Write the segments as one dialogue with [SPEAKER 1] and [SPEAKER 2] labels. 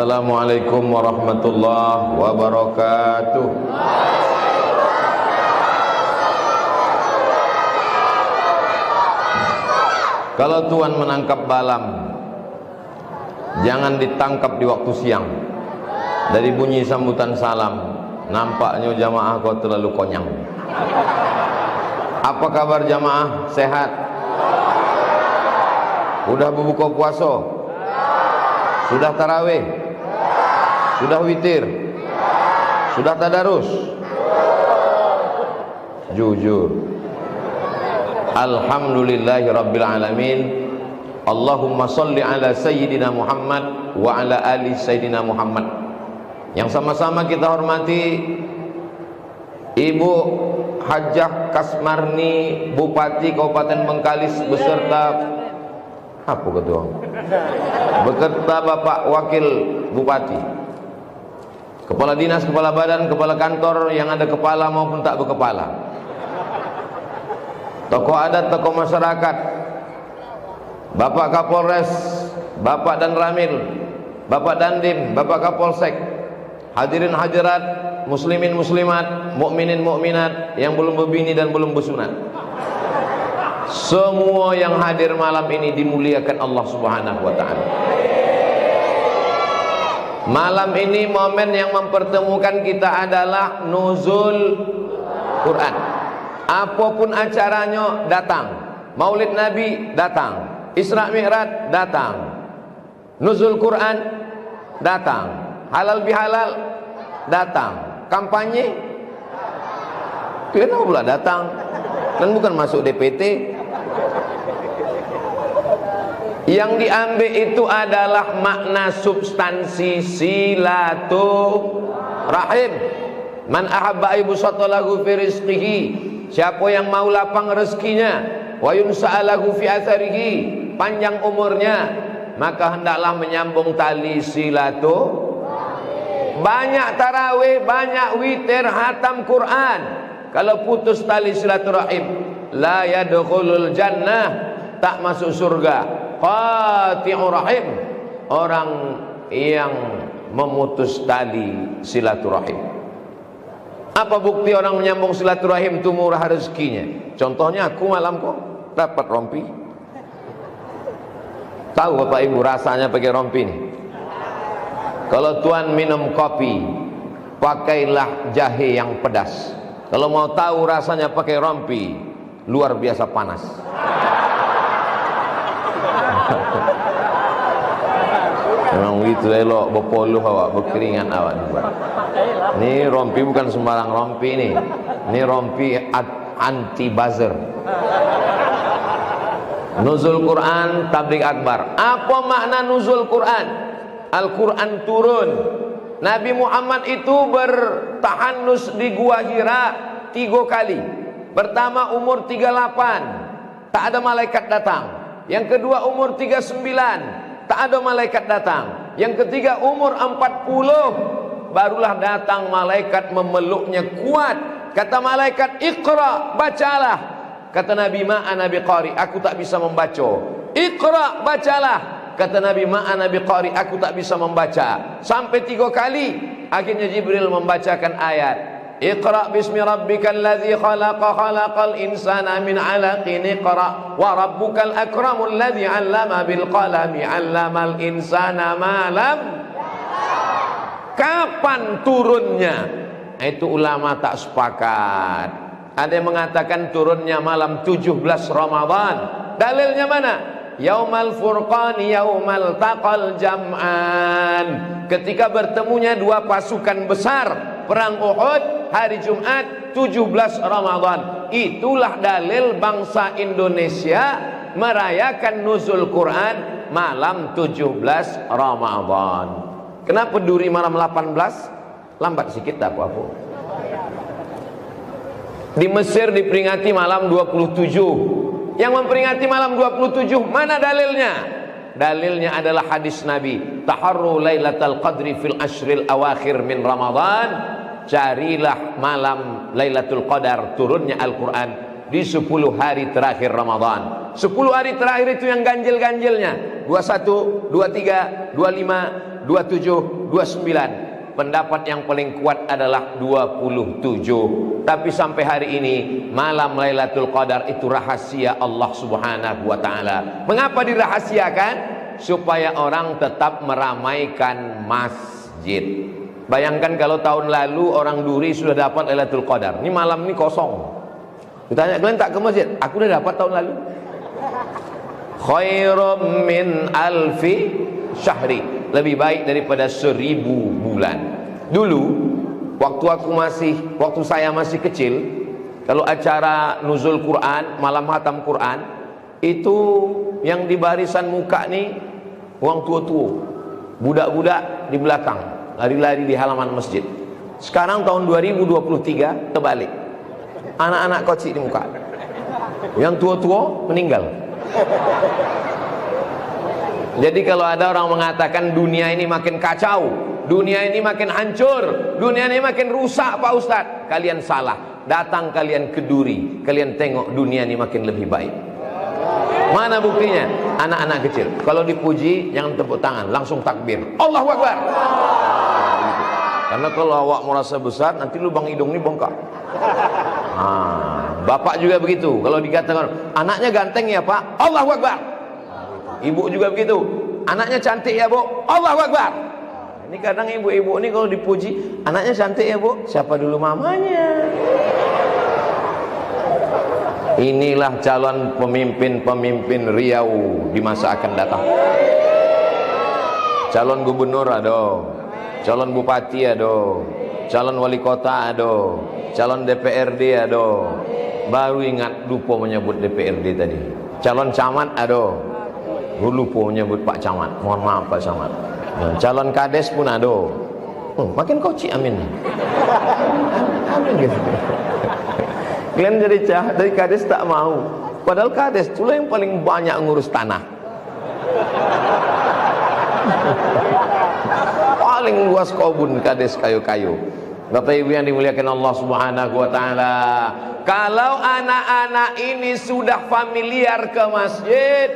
[SPEAKER 1] Assalamualaikum warahmatullahi wabarakatuh. Kalau Tuhan menangkap balam, jangan ditangkap di waktu siang. Dari bunyi sambutan salam, nampaknya jamaah kau terlalu konyang. Apa kabar jamaah? Sehat? Udah berbuka puasa? Sudah tarawih? Sudah witir? Sudah tadarus? Jujur. Alhamdulillahi rabbil alamin. Allahumma salli ala sayyidina Muhammad wa ala ali sayyidina Muhammad. Yang sama-sama kita hormati Ibu Hajah Kasmarni, Bupati Kabupaten Bengkalis beserta apa ketua? Beserta Bapak Wakil Bupati, Kepala Dinas, Kepala Badan, Kepala Kantor yang ada kepala maupun tak berkepala, tokoh adat, tokoh masyarakat, Bapak Kapolres, Bapak Dan Ramil, Bapak Dandim, Bapak Kapolsek, hadirin hadirat, muslimin muslimat, mukminin mukminat yang belum berbini dan belum bersunat. Semua yang hadir malam ini dimuliakan Allah Subhanahu wa taala. Malam ini momen yang mempertemukan kita adalah nuzul Quran. Apapun acaranya datang. Maulid Nabi datang, Isra Mi'raj datang, nuzul Quran datang, halal bihalal datang, kampanye kenapa pula datang? Kan bukan masuk DPT. Yang diambil itu adalah makna substansi silaturahim. Man ahabba ibsatalahu fi rizqihi, siapa yang mau lapang rezekinya, wa yunsa'alahu fi atharihi, panjang umurnya, maka hendaklah menyambung tali silaturahim. Banyak tarawih, banyak witir, hatam Quran. Kalau putus tali silaturahim, la yadkhulul jannah, tak masuk surga. Qati'ur rahim, orang yang memutus tali silaturahim. Apa bukti orang menyambung silaturahim itu murah rezekinya? Contohnya aku malam kok dapat rompi. Tahu Bapak Ibu rasanya pakai rompi nih? Kalau tuan minum kopi, pakailah jahe yang pedas. Kalau mau tahu rasanya pakai rompi, luar biasa panas. Memang gitu elok, berpoluh awak, berkeringat awak. Ini rompi bukan sembarang rompi nih. Ini rompi anti buzzer. Nuzul Quran, tabligh akbar. Apa makna nuzul Quran? Al-Quran turun. Nabi Muhammad itu bertahanus di Gua Hira 3 kali. Pertama umur 38, tak ada malaikat datang. Yang kedua umur 39, tak ada malaikat datang. Yang ketiga umur 40, barulah datang malaikat memeluknya kuat. Kata malaikat, Iqra, bacalah. Kata Nabi, ma'ana biqari, aku tak bisa membaca. Iqra, bacalah. Kata Nabi, ma'ana biqari, aku tak bisa membaca. Sampai 3 kali, akhirnya Jibril membacakan ayat, Iqra bismi rabbikal ladzi khalaqa khalaqal insana min 'alaqin iqra wa rabbukal akramul ladzi 'allama bil qalami 'allamal insana ma lam. Kapan turunnya? Itu ulama tak sepakat. Ada yang mengatakan turunnya malam 17 Ramadan. Dalilnya mana? Yaumal furqani yaumal taqal jam'an. Ketika bertemunya dua pasukan besar, perang Uhud, hari Jumat 17 Ramadan. Itulah dalil bangsa Indonesia merayakan nuzul Quran malam 17 Ramadan. Kenapa duri malam 18? Lambat sikit tak apa-apa. Di Mesir diperingati malam 27. Yang memperingati malam 27 mana dalilnya? Dalilnya adalah hadis Nabi, taharru lailatul qadri fil ashril awakhir min Ramadan. Carilah malam Lailatul Qadar, turunnya Al-Quran di 10 hari terakhir Ramadan. 10 hari terakhir itu yang ganjil-ganjilnya 21, 23, 25, 27, 29. Pendapat yang paling kuat adalah 27. Tapi sampai hari ini malam Lailatul Qadar itu rahasia Allah Subhanahu wa taala. Mengapa dirahasiakan? Supaya orang tetap meramaikan masjid. Bayangkan kalau tahun lalu orang Duri sudah dapat Lailatul Qadar. Ini malam ini kosong. Ditanya, kalian tak ke masjid? Aku udah dapat tahun lalu. Khairum min alfi syahri. Lebih baik daripada 1000 bulan. Dulu waktu saya masih kecil, kalau acara nuzul Quran, malam khatam Quran, itu yang di barisan muka nih orang tua-tua, budak-budak di belakang, lari-lari di halaman masjid. Sekarang tahun 2023 terbalik, anak-anak kocik di muka, yang tua-tua meninggal. Jadi kalau ada orang mengatakan dunia ini makin kacau, dunia ini makin hancur, dunia ini makin rusak Pak Ustadz, kalian salah. Datang kalian ke Duri, kalian tengok dunia ini makin lebih baik. Mana buktinya? Anak-anak kecil kalau dipuji jangan tepuk tangan, langsung takbir, Allahu Akbar. Karena kalau awak merasa besar, nanti lubang hidung ini bongkar. Bapak juga begitu, kalau dikatakan anaknya ganteng ya Pak, Allahu Akbar. Ibu juga begitu, anaknya cantik ya Bu, Allahu Akbar. Ini kadang ibu-ibu ini kalau dipuji, anaknya cantik ya Bu, siapa dulu mamanya? Inilah calon pemimpin-pemimpin Riau di masa akan datang. Calon gubernur ada, calon bupati ada, calon wali kota ada, calon DPRD ada. Baru ingat lupa menyebut DPRD tadi. Calon camat ada, lupa menyebut Pak Camat. Mohon maaf Pak Camat. Calon kades pun ada. Makin kocik amin. Amin gitu. Kalian dari kades tak mau. Padahal kades itulah yang paling banyak ngurus tanah. Paling luas kebun kades kayu-kayu. Bapak Ibu yang dimuliakan Allah Subhanahu wa taala, kalau anak-anak ini sudah familiar ke masjid,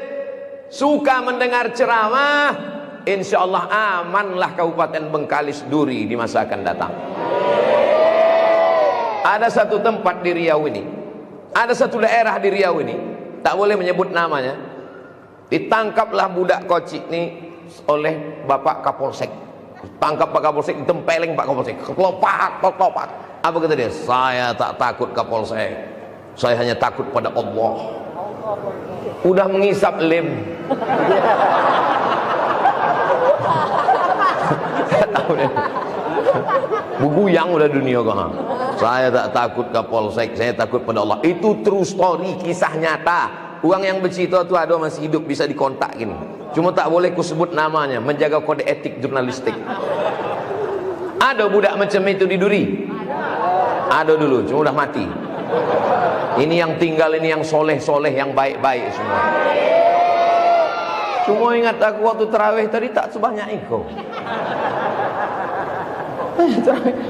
[SPEAKER 1] suka mendengar ceramah, insya Allah amanlah Kabupaten Bengkalis Duri di masa akan datang. Ada satu tempat di Riau ini, ada satu daerah di Riau ini, tak boleh menyebut namanya. Ditangkaplah budak kocik ini oleh Bapak Kapolsek. Tangkap Pak Kapolsek, ditempeleng Pak Kapolsek, kelopak. Apa kata dia? Saya tak takut Kapolsek, saya hanya takut pada Allah. Udah mengisap lem. Buguyang udah dunia kah? Saya tak takut Kapolsek, saya takut pada Allah. Itu true story, kisah nyata. Uang yang bercerita itu ada masih hidup, bisa dikontak gini. Cuma tak boleh ku sebut namanya, menjaga kode etik jurnalistik. Ada budak macam itu di Duri? Ada dulu, cuma udah mati. Ini yang tinggal, ini yang soleh-soleh, yang baik-baik semua. Cuma ingat aku waktu tarawih tadi tak sebanyak itu.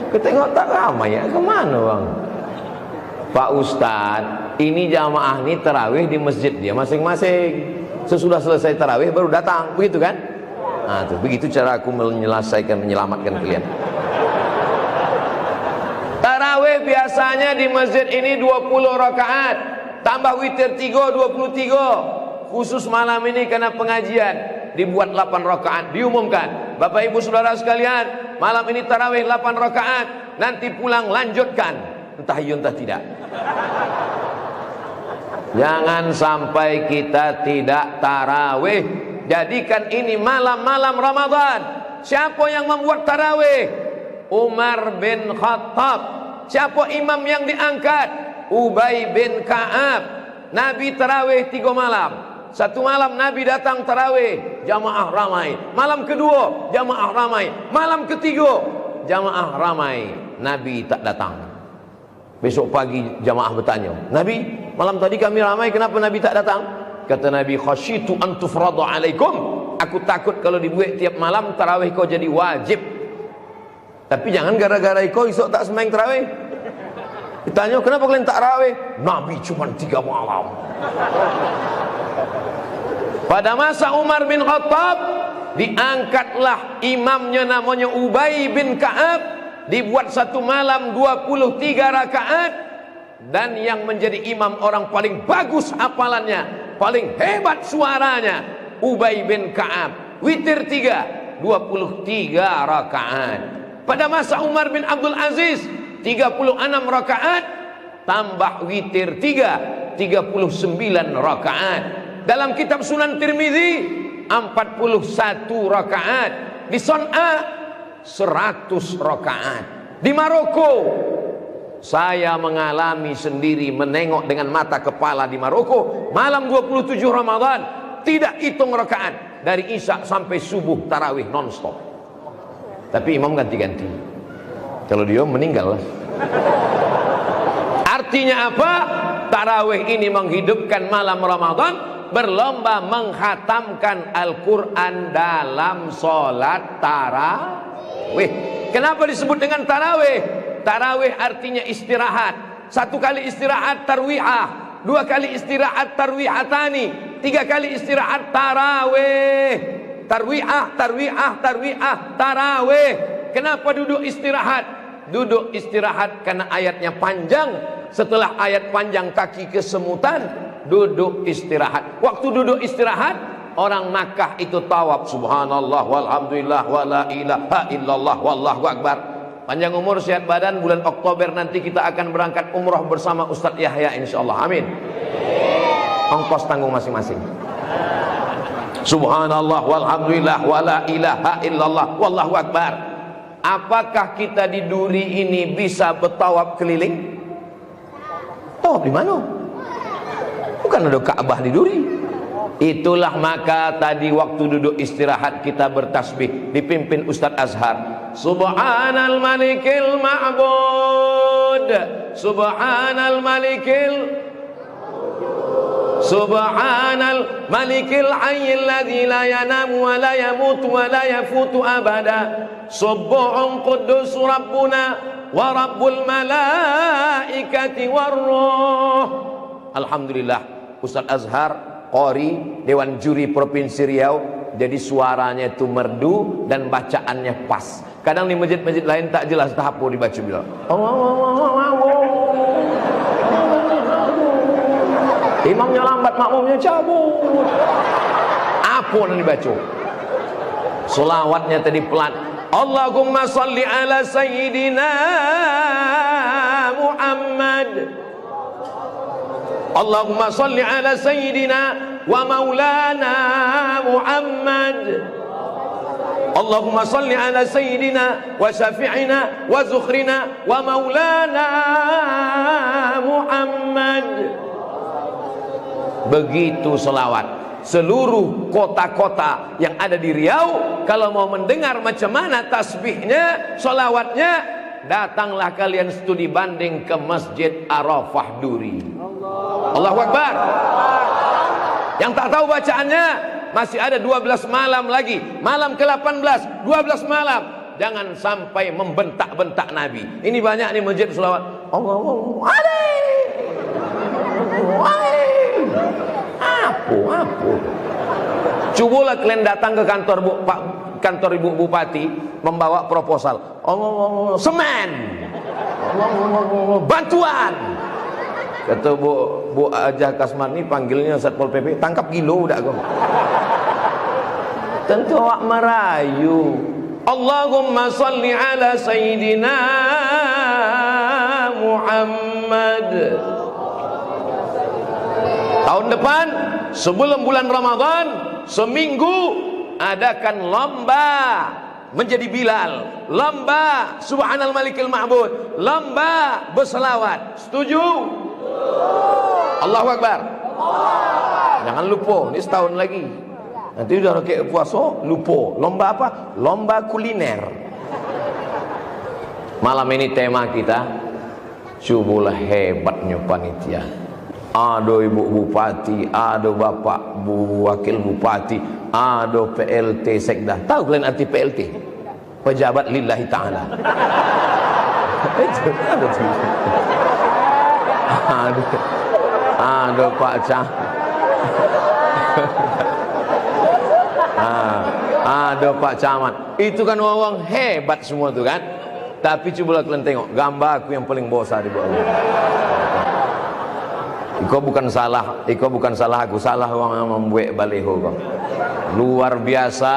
[SPEAKER 1] Ketengok tak ramai ya, kemana bang? Pak Ustadz, ini jamaah ini tarawih di masjid dia masing-masing. Sesudah selesai tarawih baru datang, begitu kan? Nah, tuh, begitu cara aku menyelamatkan kalian. Tarawih biasanya di masjid ini 20 rakaat, tambah witir 3, 23. Khusus malam ini karena pengajian dibuat 8 rakaat, diumumkan. Bapak Ibu Saudara sekalian, malam ini tarawih 8 rakaat, nanti pulang lanjutkan, entah iya entah tidak. Jangan sampai kita tidak tarawih. Jadikan ini malam-malam Ramadan. Siapa yang membuat tarawih? Umar bin Khattab. Siapa imam yang diangkat? Ubay bin Ka'ab. Nabi tarawih 3 malam. Satu malam Nabi datang tarawih, jamaah ramai. Malam kedua, jamaah ramai. Malam ketiga, jamaah ramai. Nabi tak datang. Besok pagi jamaah bertanya, Nabi, malam tadi kami ramai, kenapa Nabi tak datang? Kata Nabi, khasyitu an tufradu alaikum. Aku takut kalau dibuat tiap malam tarawih kau jadi wajib. Tapi jangan gara-gara kau esok tak sembahyang tarawih. Ditanya, kenapa kalian tak tarawih? Nabi cuma 3 malam. Pada masa Umar bin Khattab, diangkatlah imamnya namanya Ubay bin Ka'ab, dibuat satu malam 23 rakaat, dan yang menjadi imam orang paling bagus hafalannya, paling hebat suaranya, Ubay bin Ka'ab. Witir 3, 23 rakaat. Pada masa Umar bin Abdul Aziz 36 rakaat, tambah witir 3, 39 rakaat. Dalam kitab Sunan Tirmizi 41 rakaat. Di Son'a 100 rakaat. Di Maroko, saya mengalami sendiri, menengok dengan mata kepala di Maroko, malam 27 Ramadan, tidak hitung rakaat, dari Isya sampai subuh tarawih non-stop. Tapi imam ganti-ganti. Kalau dia meninggal. Artinya apa? Tarawih ini menghidupkan malam Ramadan, berlomba menghatamkan Al-Quran dalam sholat tarawih. Kenapa disebut dengan tarawih? Tarawih artinya istirahat. 1 kali istirahat tarwihah, 2 kali istirahat tarwihatani, 3 kali istirahat tarawih. Tarwihah, tarwihah, tarwihah, tarawih. Kenapa duduk istirahat? Duduk istirahat karena ayatnya panjang. Setelah ayat panjang kaki kesemutan, duduk istirahat. Waktu duduk istirahat, orang Makkah itu tawaf, subhanallah walhamdulillah wala ilaha illallah wallahu akbar. Panjang umur, sehat badan. Bulan Oktober nanti kita akan berangkat umroh bersama Ustadz Yahya, insyaallah. Amin. Ongkos tanggung masing-masing. Subhanallah walhamdulillah wala ilaha illallah wallahu akbar. Apakah kita di Duri ini bisa bertawaf keliling? Tawaf di mana? Bukan ada Ka'bah di Duri. Itulah maka tadi waktu duduk istirahat kita bertasbih, dipimpin Ustadz Azhar. Subhanal malikil ma'bud, Subhanal malikil, Subhanal malikil hayyil ladzi la yanamu wa la yamutu wa la yafutu abada. Subbuhun quddus rabbuna wa rabbul malaikati warruh. Alhamdulillah, Ustadz Azhar Qori, Dewan Juri Provinsi Riau, jadi suaranya itu merdu dan bacaannya pas. Kadang di masjid-masjid lain tak jelas, tak apa dibaca bila. Imamnya lambat, makmumnya cabut. Apa yang dibaca? Selawatnya tadi pelan. Allahumma salli ala sayyidina Muhammad. Allahumma salli ala sayyidina wa maulana Muhammad. Allahumma salli ala sayyidina wa syafi'ina wa zukhrina wa maulana Muhammad. Begitu selawat. Seluruh kota-kota yang ada di Riau, kalau mau mendengar macam mana tasbihnya, selawatnya, datanglah kalian studi banding ke Masjid Arafah Duri. Allahu Akbar. Yang tak tahu bacaannya, masih ada 12 malam lagi. Malam ke-18, 12 malam. Jangan sampai membentak-bentak Nabi. Ini banyak nih masjid selawat. Allahu Apa? Cobalah kalian datang ke kantor Ibu Bupati membawa proposal. Semen. Bantuan. Kata Bu Ajah Kasmarni, panggilnya Satpol PP, tangkap kilo udah aku. Tentu awak merayu. Allahumma salli ala sayyidina Muhammad. Tahun depan sebelum bulan Ramadan, seminggu adakan lomba menjadi Bilal, lomba Subhanal Malikil Ma'bud, lomba berselawat. Setuju? Allahu Akbar. Jangan lupa, ini setahun lagi. Nanti udah kayak puasa, lupa. Lomba apa? Lomba kuliner. Malam ini tema kita, cobalah hebatnya panitia. Ada Ibu Bupati, ada Bapak Wakil Bupati, ada PLT Sekda. Tahu kalian arti PLT? Pejabat lillahi ta'ala. Ada Pak Cah. Ada Pak Camat. Itu kan orang hebat semua tuh kan. Tapi coba kalian tengok gambar aku yang paling bosan di bawah. Iko bukan salah aku, salah orang yang membuat baliho kau. Luar biasa.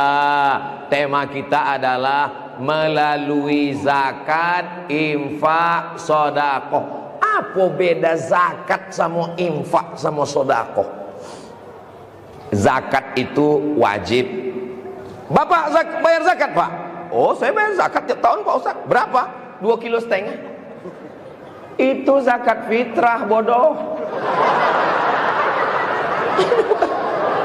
[SPEAKER 1] Tema kita adalah melalui zakat, infak, sedekah. Apa beda zakat sama infak sama sedekah? Zakat itu wajib. Bapak bayar zakat, Pak? Oh, saya bayar zakat tiap tahun, Pak Ustaz. Berapa? 2,5 kilo. Itu zakat fitrah, bodoh.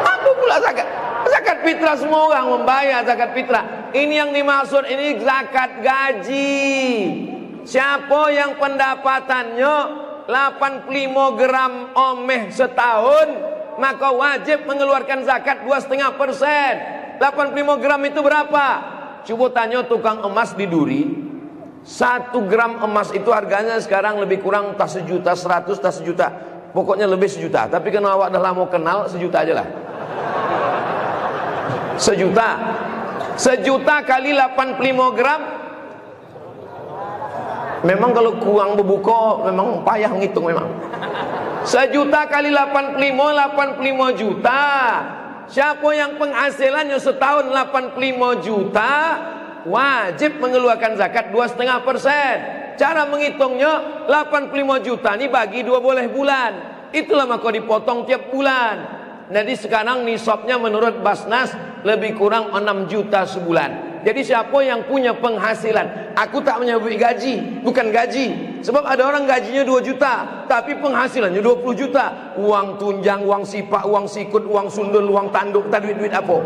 [SPEAKER 1] Apa pula zakat? Zakat fitrah semua orang membayar zakat fitrah. Ini yang dimaksud, ini zakat gaji. Siapa yang pendapatannya 85 gram omeh setahun, maka wajib mengeluarkan zakat 2,5%. 85 gram itu berapa? Coba tanya tukang emas di Duri. 1 gram emas itu harganya sekarang lebih kurang tak 1.100.000, tak 1 juta. Pokoknya lebih 1 juta. Tapi kalau awak dah lama kenal, 1 juta aja lah. 1 juta. 1 juta kali 85 gram. Memang kalau kurang berbuka, memang payah ngitung memang. 1 juta kali 85 juta. Siapa yang penghasilannya setahun 85 juta, wajib mengeluarkan zakat 2,5%. Cara menghitungnya 85 juta ini bagi 12 bulan. Itulah maka dipotong tiap bulan. Jadi sekarang nisabnya menurut Basnas lebih kurang 6 juta sebulan. Jadi siapa yang punya penghasilan, aku tak menyebut gaji, bukan gaji. Sebab ada orang gajinya 2 juta, tapi penghasilannya 20 juta. Uang tunjang, uang sipak, uang sikut, uang sundul, uang tanduk, tak duit-duit apa.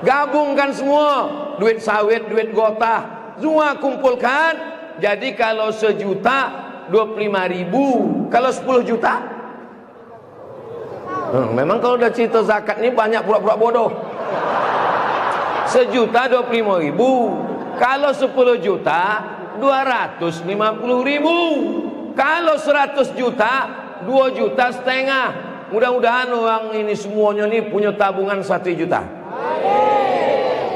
[SPEAKER 1] Gabungkan semua, duit sawit, duit gotah, semua kumpulkan. Jadi kalau 1 juta 25.000, kalau 10 juta memang kalau udah cerita zakat ini banyak pura-pura bodoh. 1 juta 25.000, kalau 10 juta 250.000, kalau 100 juta 2,5 juta. Mudah-mudahan orang ini semuanya nih punya tabungan 1 juta.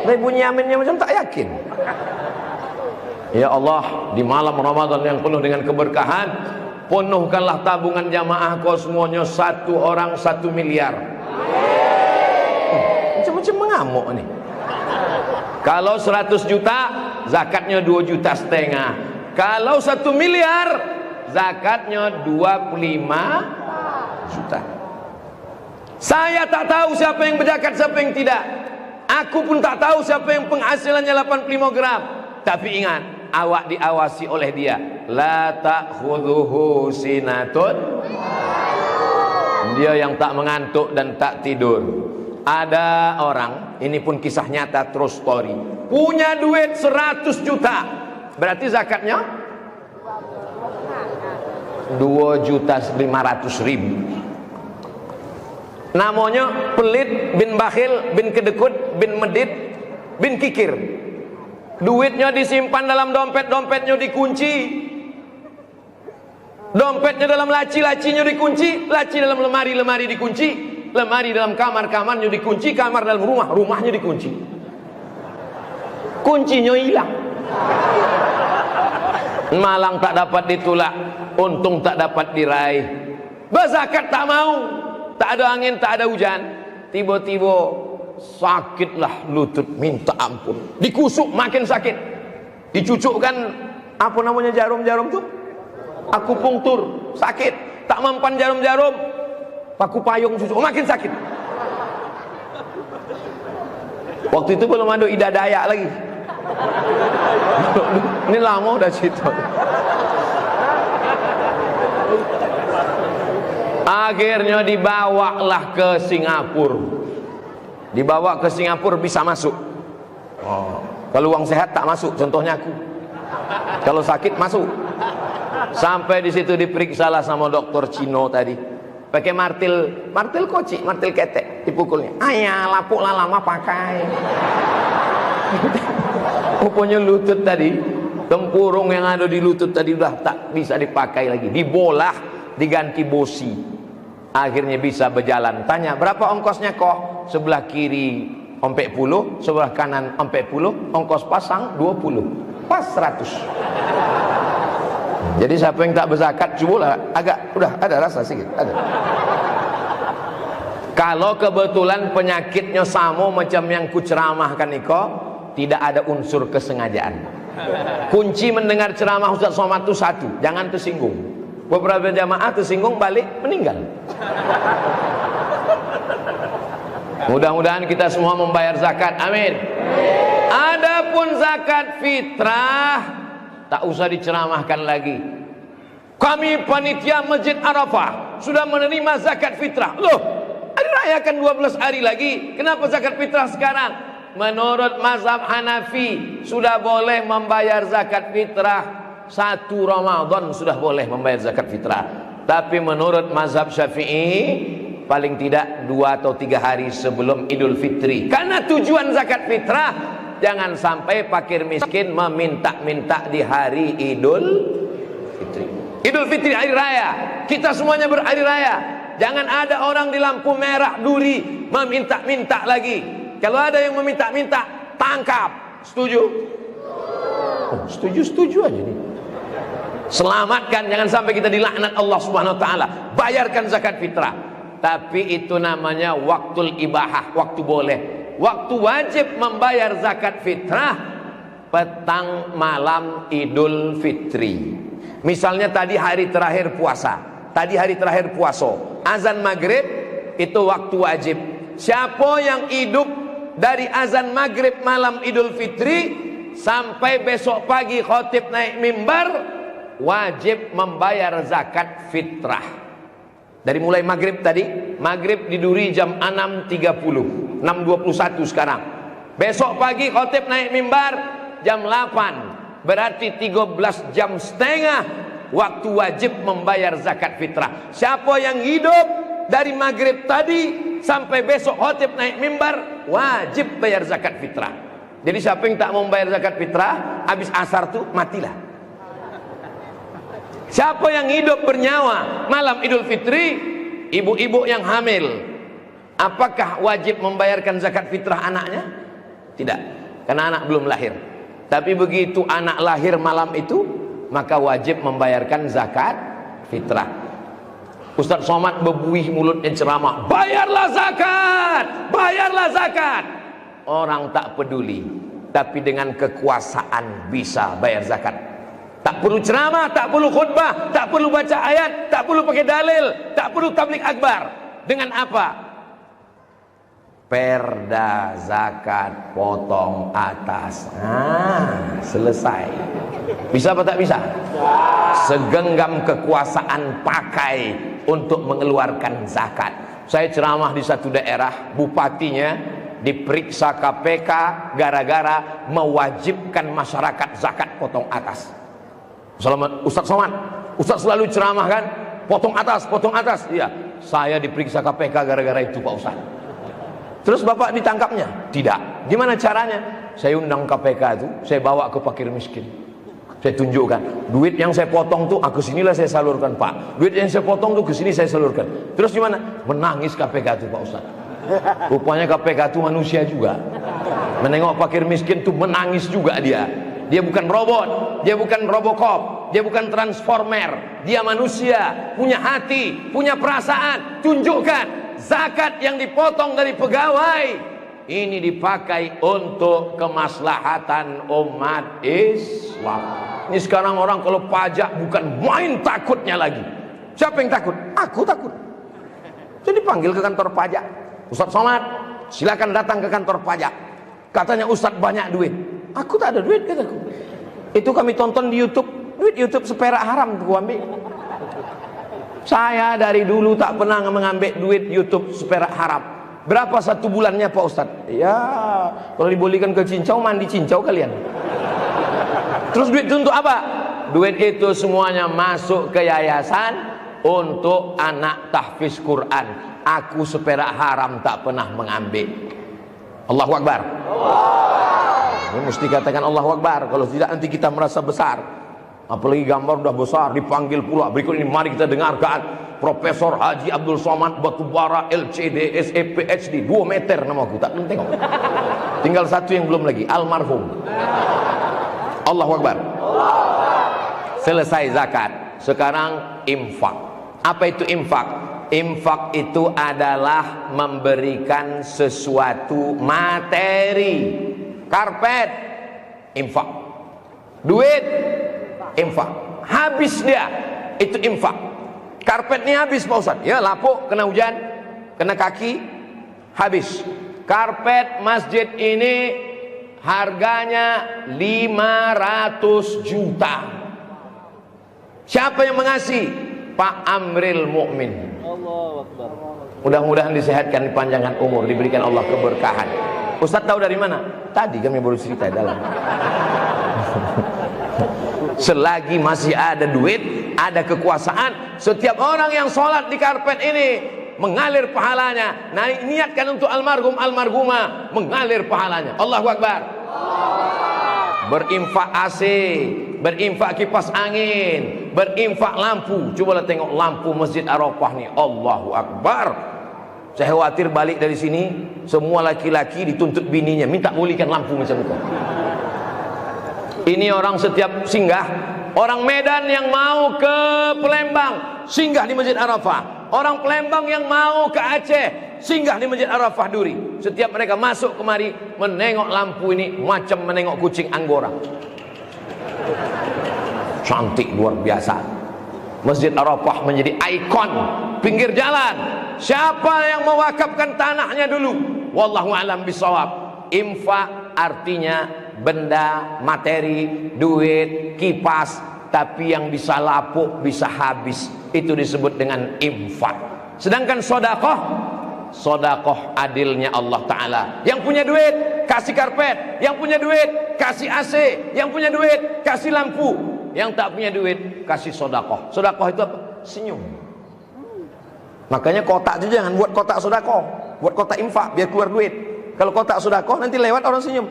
[SPEAKER 1] Tapi bunyi aminnya macam tak yakin. Ya Allah, di malam Ramadan yang penuh dengan keberkahan, penuhkanlah tabungan jamaah kau semuanya 1 orang 1 miliar. Macam-macam mengamuk nih. Kalau 100 juta zakatnya 2,5 juta. Kalau 1 miliar zakatnya 25 juta. Saya tak tahu siapa yang berzakat, siapa yang tidak. Aku pun tak tahu siapa yang penghasilannya 85 gram. Tapi ingat, awak diawasi oleh dia. La ta'khudhuhu sinatun. Dia yang tak mengantuk dan tak tidur. Ada orang, ini pun kisah nyata, true story, punya duit 100 juta. Berarti zakatnya 2.500.000. Namanya pelit bin bakhil bin kedekut bin medit bin kikir. Duitnya disimpan dalam dompet, dompetnya dikunci. Dompetnya dalam laci, lacinya dikunci. Laci dalam lemari, lemari dikunci. Lemari dalam kamar, kamarnya dikunci. Kamar dalam rumah, rumahnya dikunci. Kuncinya hilang. Malang tak dapat ditolak, untung tak dapat diraih. Berzakat tak mau. Tak ada angin, tak ada hujan. Tiba-tiba sakitlah lutut, minta ampun. Dikusuk makin sakit. Dicucukkan apa namanya jarum-jarum tuh? Akupunktur, sakit. Tak mempan jarum-jarum, paku payung cucuk, makin sakit. Waktu itu belum ada Ida Dayak lagi. Ini lama udah cerita. Akhirnya dibawalah ke Singapura. Dibawa ke Singapura bisa masuk. Kalau uang sehat tak masuk, contohnya aku. Kalau sakit masuk. Sampai di situ diperiksalah sama dokter Cino tadi. Pakai martil koci, martil ketek, dipukulnya. Ayah, lapuk lah lama pakai. Rupanya lutut tadi, tempurung yang ada di lutut tadi udah tak bisa dipakai lagi. Dibolah, diganti bosi. Akhirnya bisa berjalan. Tanya, berapa ongkosnya kok? Sebelah kiri ompek puluh, sebelah kanan ompek puluh, ongkos pasang 20, pas 100. Jadi siapa yang tak berzakat cobalah agak udah ada rasa sedikit ada. Kalau kebetulan penyakitnya sama macam yang kuceramahkan niko, tidak ada unsur kesengajaan. Kunci mendengar ceramah Ustaz Somad itu satu, jangan tersinggung. Beberapa jamaah tersinggung balik meninggal. Mudah-mudahan kita semua membayar zakat, amin. Adapun zakat fitrah tak usah diceramahkan lagi. Kami panitia Masjid Arafah sudah menerima zakat fitrah. Loh, hari raya kan 12 hari lagi, kenapa zakat fitrah sekarang? Menurut mazhab Hanafi sudah boleh membayar zakat fitrah 1 Ramadan, sudah boleh membayar zakat fitrah. Tapi menurut mazhab Syafi'i paling tidak 2 atau 3 hari sebelum Idul Fitri. Karena tujuan zakat fitrah jangan sampai fakir miskin meminta-minta di hari Idul Fitri. Idul Fitri hari raya, kita semuanya berhari raya. Jangan ada orang di lampu merah duri meminta-minta lagi. Kalau ada yang meminta-minta, tangkap. Setuju? Oh, setuju aja nih. Selamatkan, jangan sampai kita dilaknat Allah Subhanahu wa taala. Bayarkan zakat fitrah. Tapi itu namanya waktul ibahah, waktu boleh. Waktu wajib membayar zakat fitrah petang malam Idul Fitri. Misalnya tadi hari terakhir puasa, tadi hari terakhir puasa, azan maghrib itu waktu wajib. Siapa yang hidup dari azan maghrib malam Idul Fitri sampai besok pagi khotib naik mimbar, wajib membayar zakat fitrah. Dari mulai maghrib tadi, maghrib diduri jam 6.30, 6.21 sekarang. Besok pagi khotib naik mimbar jam 8, berarti 13 jam setengah waktu wajib membayar zakat fitrah. Siapa yang hidup dari maghrib tadi sampai besok khotib naik mimbar, wajib bayar zakat fitrah. Jadi siapa yang tak mau membayar zakat fitrah, habis asar tuh matilah. Siapa yang hidup bernyawa malam Idul Fitri, ibu-ibu yang hamil, apakah wajib membayarkan zakat fitrah anaknya? Tidak, karena anak belum lahir. Tapi begitu anak lahir malam itu, maka wajib membayarkan zakat fitrah. Ustaz Somad bebuih mulutnya ceramah, bayarlah zakat, bayarlah zakat. Orang tak peduli, tapi dengan kekuasaan bisa bayar zakat. Tak perlu ceramah, tak perlu khutbah, tak perlu baca ayat, tak perlu pakai dalil, tak perlu tablik akbar. Dengan apa? Perda zakat potong atas. Selesai. Bisa apa tak bisa? Segenggam kekuasaan pakai untuk mengeluarkan zakat. Saya ceramah di satu daerah, bupatinya diperiksa KPK gara-gara mewajibkan masyarakat zakat potong atas. Selamat Ustaz Somad, Ustaz selalu ceramah kan, potong atas, potong atas. Iya, saya diperiksa KPK gara-gara itu Pak Ustaz. Terus Bapak ditangkapnya? Tidak. Gimana caranya? Saya undang KPK itu, saya bawa ke fakir miskin. Saya tunjukkan, duit yang saya potong tuh, aku sinilah saya salurkan Pak. Duit yang saya potong tuh ke sini saya salurkan. Terus gimana? Menangis KPK itu Pak Ustaz. Rupanya KPK itu manusia juga. Menengok fakir miskin tuh menangis juga dia. Dia bukan robot, dia bukan robocop, dia bukan transformer, dia manusia, punya hati, punya perasaan. Tunjukkan zakat yang dipotong dari pegawai ini dipakai untuk kemaslahatan umat Islam. Ini sekarang orang kalau pajak bukan main takutnya lagi. Siapa yang takut? Aku takut. Jadi panggil ke kantor pajak, Ustaz Somad, silakan datang ke kantor pajak. Katanya Ustaz banyak duit. Aku tak ada duit, kataku. Itu kami tonton di YouTube. Duit YouTube seperak haram aku ambil. Saya dari dulu tak pernah mengambil duit YouTube seperak haram. Berapa satu bulannya Pak Ustaz? Ya, kalau dibolehkan ke cincau, mandi cincau kalian. Terus duit itu untuk apa? Duit itu semuanya masuk ke yayasan untuk anak tahfiz Quran. Aku seperak haram tak pernah mengambil. Allahu Akbar. Ini mesti katakan Allahu Akbar. Kalau tidak nanti kita merasa besar. Apalagi gambar udah besar, dipanggil pula. Berikut ini mari kita dengarkan Profesor Haji Abdul Somad Batubara LCD SEP HD 2 meter namaku, tak penting. Tinggal satu yang belum lagi, almarhum. Allahu Akbar. Selesai zakat, sekarang infak. Apa itu infak? Infak itu adalah memberikan sesuatu materi. Karpet, infak. Duit, infak. Habis dia, itu infak. Karpet ini habis Pak Ustaz. Ya, lapuk, kena hujan, kena kaki, habis. Karpet masjid ini harganya 500 juta. Siapa yang mengasih? Pak Amril Mukmin. Mudah-mudahan disehatkan, dipanjangkan umur, diberikan Allah keberkahan. Ustaz tahu dari mana? Tadi kami baru cerita dalam. Selagi masih ada duit, ada kekuasaan, setiap orang yang sholat di karpet ini mengalir pahalanya. Nah, niatkan untuk almarhum almarhumah, mengalir pahalanya. Allahu Akbar. Berinfak AC, berinfak kipas angin, berinfak lampu. Cobalah tengok lampu Masjid Arafah nih. Allahu Akbar. Saya khawatir balik dari sini semua laki-laki dituntut bininya minta pulihkan lampu macam itu. Ini orang setiap singgah, orang Medan yang mau ke Palembang singgah di Masjid Arafah, orang Palembang yang mau ke Aceh singgah di Masjid Arafah Duri. Setiap mereka masuk kemari menengok lampu ini macam menengok kucing Anggora. Cantik luar biasa. Masjid Arafah menjadi ikon pinggir jalan. Siapa yang mewakafkan tanahnya dulu? Wallahu a'lam bishawab. Infak artinya benda, materi, duit, kipas, tapi yang bisa lapuk, bisa habis, itu disebut dengan infak. Sedangkan sodakoh, sodakoh adilnya Allah Ta'ala. Yang punya duit kasih karpet, yang punya duit kasih AC, yang punya duit kasih lampu, yang tak punya duit kasih sodakoh. Sodakoh itu apa? Senyum. Makanya kotak itu jangan buat kotak sodakoh, buat kotak infak biar keluar duit. Kalau kotak sodakoh nanti lewat orang senyum.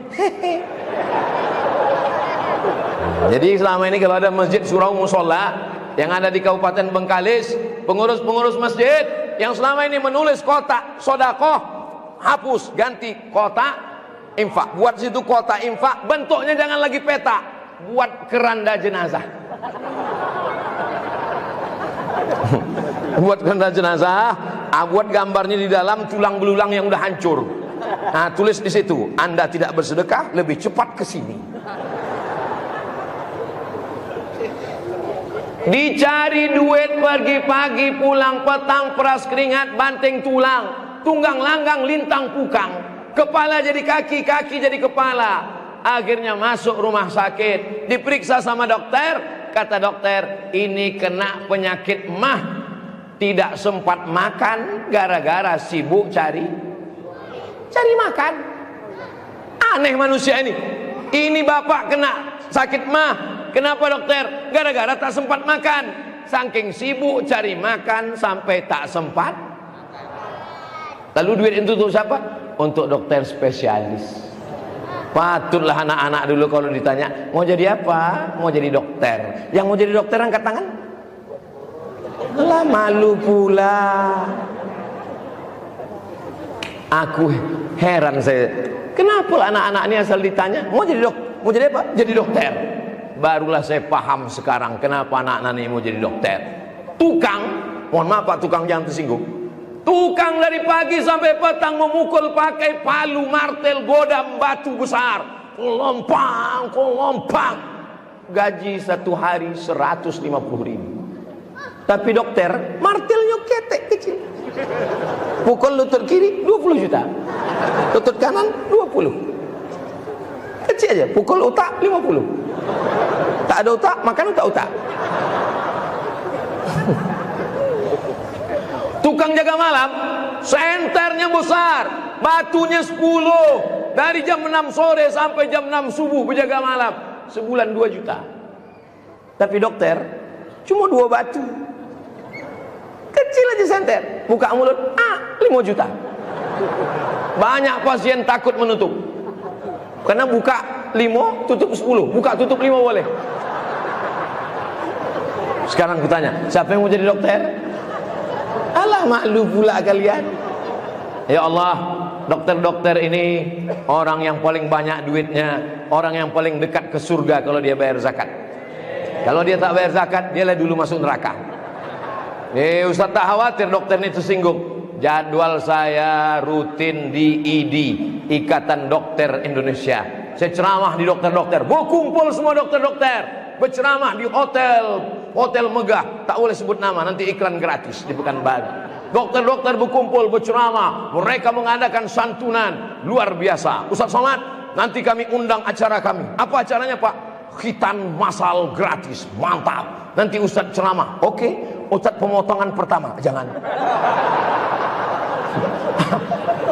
[SPEAKER 1] Jadi selama ini kalau ada masjid surau musola yang ada di Kabupaten Bengkalis, pengurus-pengurus masjid yang selama ini menulis kotak sodakoh, hapus, ganti kotak infak. Buat situ kotak infak, bentuknya jangan lagi peta, buat keranda jenazah. Buat keranda jenazah, buat gambarnya di dalam tulang belulang yang udah hancur. Nah, tulis di situ, Anda tidak bersedekah, lebih cepat ke sini. Dicari duit pagi-pagi, pulang petang, peras keringat, banting tulang, tunggang langgang, lintang pukang, kepala jadi kaki, kaki jadi kepala. Akhirnya masuk rumah sakit, diperiksa sama dokter. Kata dokter, ini kena penyakit mah, tidak sempat makan gara-gara sibuk cari makan. Aneh manusia ini. Ini bapak kena sakit mah. Kenapa dokter? Gara-gara tak sempat makan. Saking sibuk cari makan sampai tak sempat. Lalu duit itu untuk siapa? Untuk dokter spesialis. Patutlah anak-anak dulu kalau ditanya mau jadi apa? Mau jadi dokter. Yang mau jadi dokter angkat tangan. Lah malu pula. Aku heran saya. Kenapa anak-anak ini asal ditanya mau jadi mau jadi apa? Jadi dokter. Barulah saya paham sekarang kenapa anak-anak ini mau jadi dokter. Tukang, mohon maaf Pak, tukang jangan tersinggung. Tukang dari pagi sampai petang memukul pakai palu, martel, godam, batu besar. Kelompang. Gaji satu hari 150.000. Tapi dokter, martelnya ketek kecil. Pukul lutut kiri 20 juta. Lutut kanan 20. Kecil aja, pukul otak 50. Tak ada otak, makan otak. Tukang jaga malam, senternya besar, batunya 10. Dari jam 6 sore sampai jam 6 subuh berjaga malam. Sebulan 2 juta. Tapi dokter, cuma 2 batu. Kecil aja senter, buka mulut, 5 juta. Banyak pasien takut menutup. Karena buka 5, tutup 10. Buka tutup 5 boleh. Sekarang aku tanya, siapa yang mau jadi dokter? Alah malu pula kalian. Ya Allah, dokter-dokter ini orang yang paling banyak duitnya, orang yang paling dekat ke surga kalau dia bayar zakat. Kalau dia tak bayar zakat, dialah dulu masuk neraka. Ustaz tak khawatir dokter ini tersinggung. Jadwal saya rutin di ID, Ikatan Dokter Indonesia. Saya ceramah di dokter-dokter, berkumpul semua dokter-dokter, berceramah di hotel megah, tak boleh sebut nama, nanti iklan gratis di Pekanbaru. Dokter-dokter berkumpul berceramah, mereka mengadakan santunan luar biasa. Ustaz Somad, nanti kami undang acara kami. Apa acaranya Pak? Khitan masal gratis, mantap. Nanti Ustaz ceramah. Oke, Ustaz pemotongan pertama, jangan.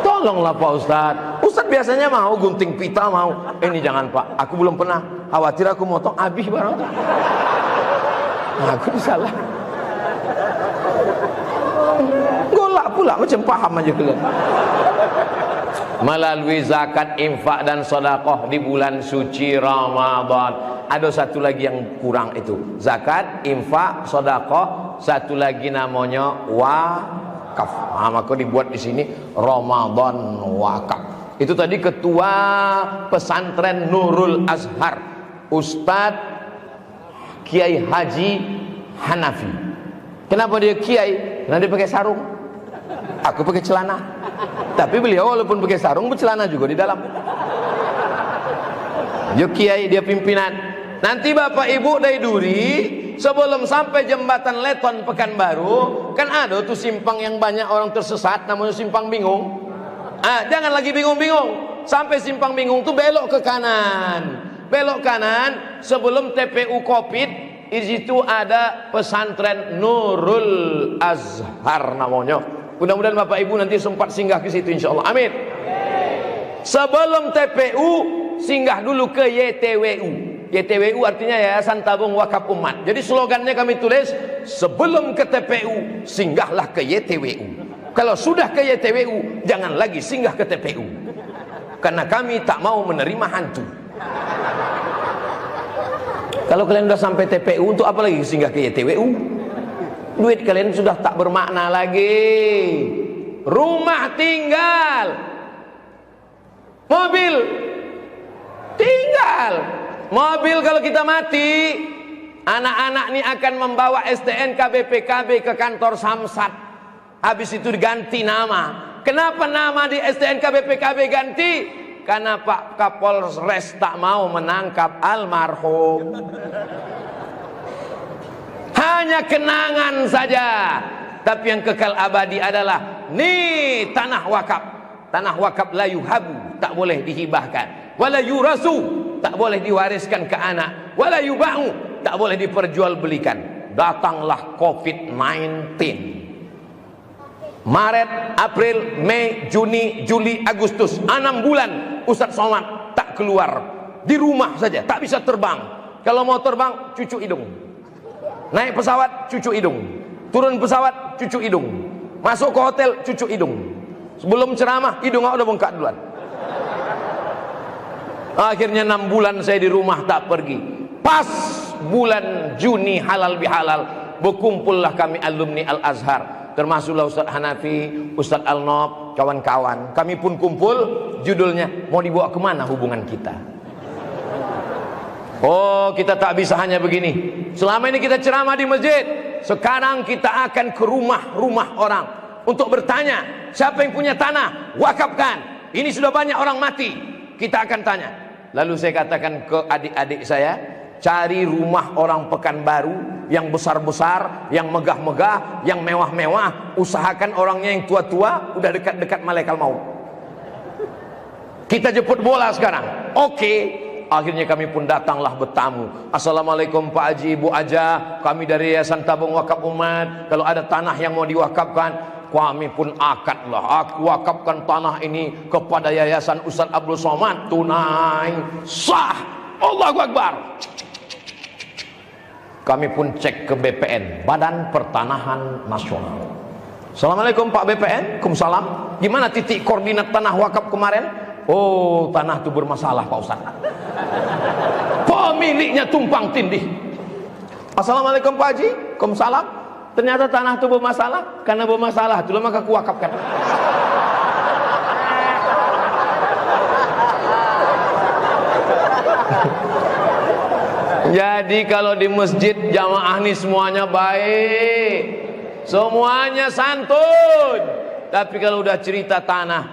[SPEAKER 1] Tolonglah Pak Ustaz. Ustaz biasanya mau gunting pita, mau. Ini jangan Pak, aku belum pernah. Khawatir aku motong habis barang. Aku salah. Golak pula macam paham aja kalian. Melalui zakat, infak dan sedekah di bulan suci Ramadan. Ada satu lagi yang kurang itu. Zakat, infak, sedekah, satu lagi namanya wakaf. Maka dibuat di sini Ramadan wakaf. Itu tadi ketua pesantren Nurul Azhar, Ustadz Kiai Haji Hanafi. Kenapa dia kiai? Karena dia pakai sarung. Aku pakai celana. Tapi beliau walaupun pakai sarung bercelana juga di dalam. Dia kiai, dia pimpinan. Nanti Bapak Ibu dari Duri, sebelum sampai jembatan Leton Pekanbaru, kan ada tuh simpang yang banyak orang tersesat, namanya simpang bingung. Jangan lagi bingung-bingung. Sampai simpang bingung tuh belok ke kanan. Belok kanan sebelum TPU Kopit, di situ ada pesantren Nurul Azhar namanya. Mudah-mudahan Bapak Ibu nanti sempat singgah ke situ insyaallah. Amin. Sebelum TPU singgah dulu ke YTWU. YTWU artinya Yayasan Tabung Wakaf Umat. Jadi slogannya kami tulis, sebelum ke TPU singgahlah ke YTWU. Kalau sudah ke YTWU jangan lagi singgah ke TPU. Karena kami tak mau menerima hantu. Kalau kalian sudah sampai TPU, untuk apa lagi singgah ke YTWU? Duit kalian sudah tak bermakna lagi. Rumah tinggal, mobil tinggal. Mobil kalau kita mati, anak-anak ini akan membawa STNK BPKB ke kantor Samsat. Habis itu diganti nama. Kenapa nama di STNK BPKB ganti? Karena Pak Kapolres tak mau menangkap almarhum. Hanya kenangan saja. Tapi yang kekal abadi adalah nih tanah wakaf. Tanah wakaf la yuhabu, tak boleh dihibahkan. Wala yurasu, tak boleh diwariskan ke anak. Wala yuba'u, tak boleh diperjualbelikan. Datanglah COVID-19. Maret, April, Mei, Juni, Juli, Agustus, 6 bulan Ustaz Somad tak keluar, di rumah saja, tak bisa terbang. Kalau mau terbang, cucu hidung. Naik pesawat, cucu hidung. Turun pesawat, cucu hidung. Masuk ke hotel, cucu hidung. Sebelum ceramah, hidung udah bengkak duluan. Akhirnya 6 bulan saya di rumah tak pergi. Pas bulan Juni halal bihalal, berkumpullah kami alumni Al-Azhar. Termasuklah Ustaz Hanafi, Ustaz Al-Nob, kawan-kawan. Kami pun kumpul, judulnya mau dibawa kemana hubungan kita. Oh, kita tak bisa hanya begini. Selama ini kita ceramah di masjid, sekarang kita akan ke rumah-rumah orang untuk bertanya, siapa yang punya tanah, wakafkan. Ini sudah banyak orang mati. Kita akan tanya. Lalu saya katakan ke adik-adik saya, cari rumah orang Pekanbaru yang besar-besar, yang megah-megah, yang mewah-mewah. Usahakan orangnya yang tua-tua, udah dekat-dekat malaikat maut. Kita jemput bola sekarang. Oke. Akhirnya kami pun datanglah bertamu. Assalamualaikum Pak Haji, Ibu Aja, kami dari Yayasan Tabung Wakaf Umat. Kalau ada tanah yang mau diwakafkan, kami pun akadlah. Aku wakafkan tanah ini kepada Yayasan Ustaz Abdul Somad, tunai sah. Allahu Akbar. Kami pun cek ke BPN, Badan Pertanahan Nasional. Assalamualaikum Pak BPN. Waalaikumsalam. Gimana titik koordinat tanah wakaf kemarin? Oh, tanah itu bermasalah Pak Ustaz. Pemiliknya tumpang tindih. Assalamualaikum Pak Haji. Waalaikumsalam. Ternyata tanah itu bermasalah. Karena bermasalah itulah maka kuwakafkan. Jadi kalau di masjid jamaah nih semuanya baik, semuanya santun. Tapi kalau udah cerita tanah,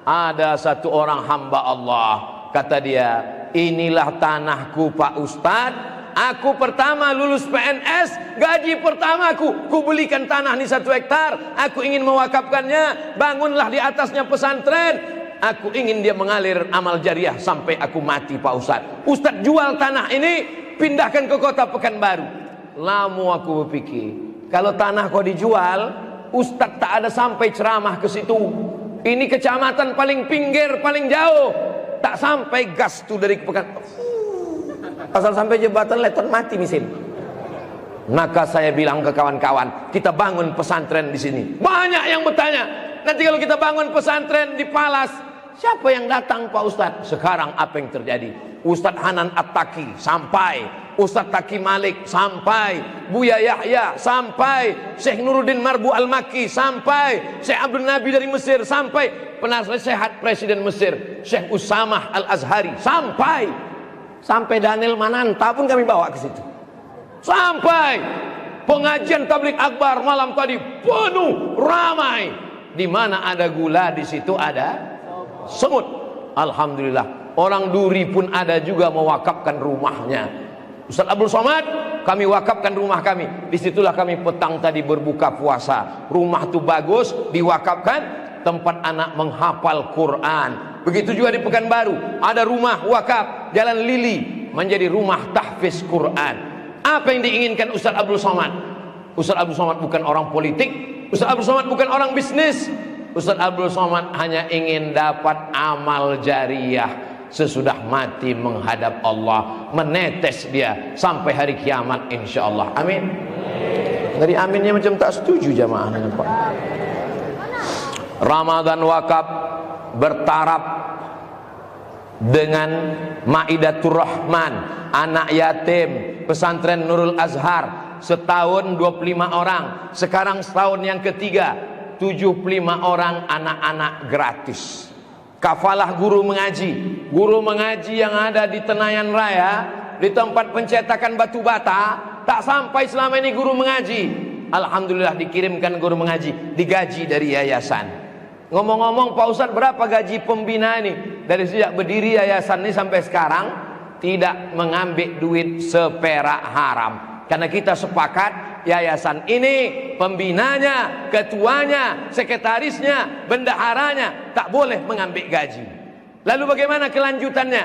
[SPEAKER 1] ada satu orang hamba Allah, kata dia, inilah tanahku Pak Ustadz. Aku pertama lulus PNS, gaji pertamaku, ku belikan tanah ini 1 hektar. Aku ingin mewakafkannya, bangunlah di atasnya pesantren. Aku ingin dia mengalir amal jariah sampai aku mati Pak Ustadz. Ustadz jual tanah ini, pindahkan ke kota Pekanbaru. Lama aku berpikir, kalau tanah kau dijual, Ustadz tak ada sampai ceramah ke situ. Ini kecamatan paling pinggir, paling jauh, tak sampai gas tuh dari Pekanbaru. Asal sampai jembatan Leton mati mesin. Maka saya bilang ke kawan-kawan, kita bangun pesantren di sini. Banyak yang bertanya, nanti kalau kita bangun pesantren di Palas, siapa yang datang Pak Ustadz? Sekarang apa yang terjadi? Ustadz Hanan At-Taki sampai, Ustadz Taki Malik sampai, Buya Yahya sampai, Syekh Nuruddin Marbu Al-Makki sampai, Syekh Abdul Nabi dari Mesir sampai, penasehat Presiden Mesir Syekh Usamah Al-Azhari sampai Daniel Mananta pun kami bawa ke situ. Sampai pengajian tabligh akbar malam tadi penuh, ramai. Di mana ada gula di situ ada semut. Alhamdulillah, orang Duri pun ada juga mewakafkan rumahnya. Ustaz Abdul Somad, kami wakafkan rumah kami. Disitulah kami petang tadi berbuka puasa. Rumah itu bagus, diwakafkan, tempat anak menghafal Quran. Begitu juga di Pekanbaru, ada rumah wakaf Jalan Lili menjadi rumah tahfiz Quran. Apa yang diinginkan Ustaz Abdul Somad? Ustaz Abdul Somad bukan orang politik, Ustaz Abdul Somad bukan orang bisnis. Ustaz Abdul Somad hanya ingin dapat amal jariah sesudah mati menghadap Allah, menetes dia sampai hari kiamat insyaallah. Amin. Dari aminnya macam tak setuju jamaah dengan Pak. Ramadan wakaf bertaraf dengan Maidatur Rahman, anak yatim, pesantren Nurul Azhar, setahun 25 orang, sekarang setahun yang ketiga 75 orang anak-anak gratis. Kafalah guru mengaji yang ada di Tenayan Raya, di tempat pencetakan batu bata, tak sampai selama ini guru mengaji. Alhamdulillah dikirimkan guru mengaji, digaji dari yayasan. Ngomong-ngomong Pak Ustadz, berapa gaji pembina ini? Dari sejak berdiri yayasan ini sampai sekarang tidak mengambil duit seperak haram. Karena kita sepakat yayasan ini pembinanya, ketuanya, sekretarisnya, bendaharanya tak boleh mengambil gaji. Lalu bagaimana kelanjutannya?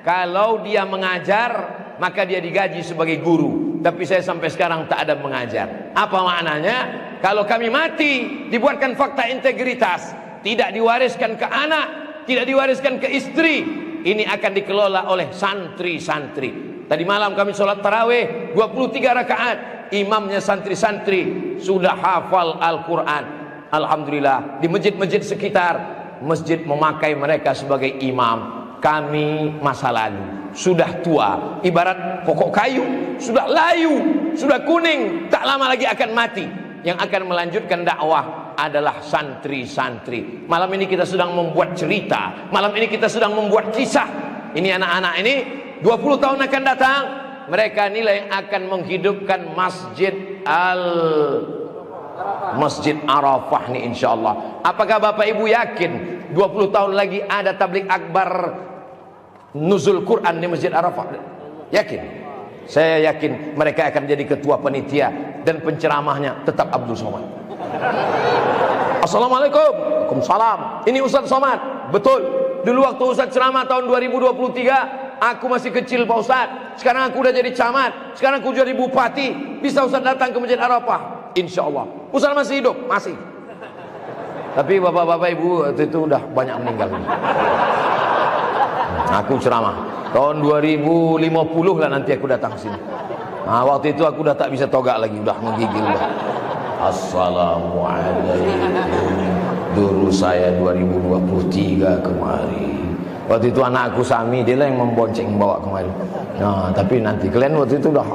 [SPEAKER 1] Kalau dia mengajar maka dia digaji sebagai guru. Tapi saya sampai sekarang tak ada mengajar. Apa maknanya? Kalau kami mati dibuatkan fakta integritas, tidak diwariskan ke anak, tidak diwariskan ke istri, ini akan dikelola oleh santri-santri. Tadi malam kami sholat tarawih 23 rakaat, imamnya santri-santri sudah hafal Al-Quran. Alhamdulillah, di masjid-masjid sekitar, masjid memakai mereka sebagai imam. Kami masa lalu sudah tua, ibarat pokok kayu, sudah layu, sudah kuning, tak lama lagi akan mati. Yang akan melanjutkan dakwah adalah santri-santri. Malam ini kita sedang membuat cerita, malam ini kita sedang membuat kisah. Ini anak-anak ini 20 tahun akan datang, mereka inilah yang akan menghidupkan Masjid Arafah nih insyaallah. Apakah Bapak Ibu yakin 20 tahun lagi ada tabligh akbar nuzul Quran di Masjid Arafah? Yakin? Saya yakin mereka akan jadi ketua panitia dan penceramahnya tetap Abdul Somad. Assalamualaikum. Waalaikumsalam. Ini Ustaz Somad. Betul. Dulu waktu Ustaz ceramah tahun 2023, aku masih kecil Pak Ustaz. Sekarang aku udah jadi camat, sekarang aku jadi bupati. Bisa Ustaz datang ke Masjid Arafah? Insyaallah. Ustaz masih hidup? Masih. Tapi bapak-bapak ibu itu udah banyak meninggal. Aku ceramah tahun 2050 lah nanti aku datang sini. Nah, waktu itu aku udah tak bisa togak lagi, udah menggigil dah. Assalamualaikum. Dulu saya 2023 kemari. Waktu itu anak aku Sami, dia lah yang membonceng bawa kemari. Nah, tapi nanti kalian waktu itu udah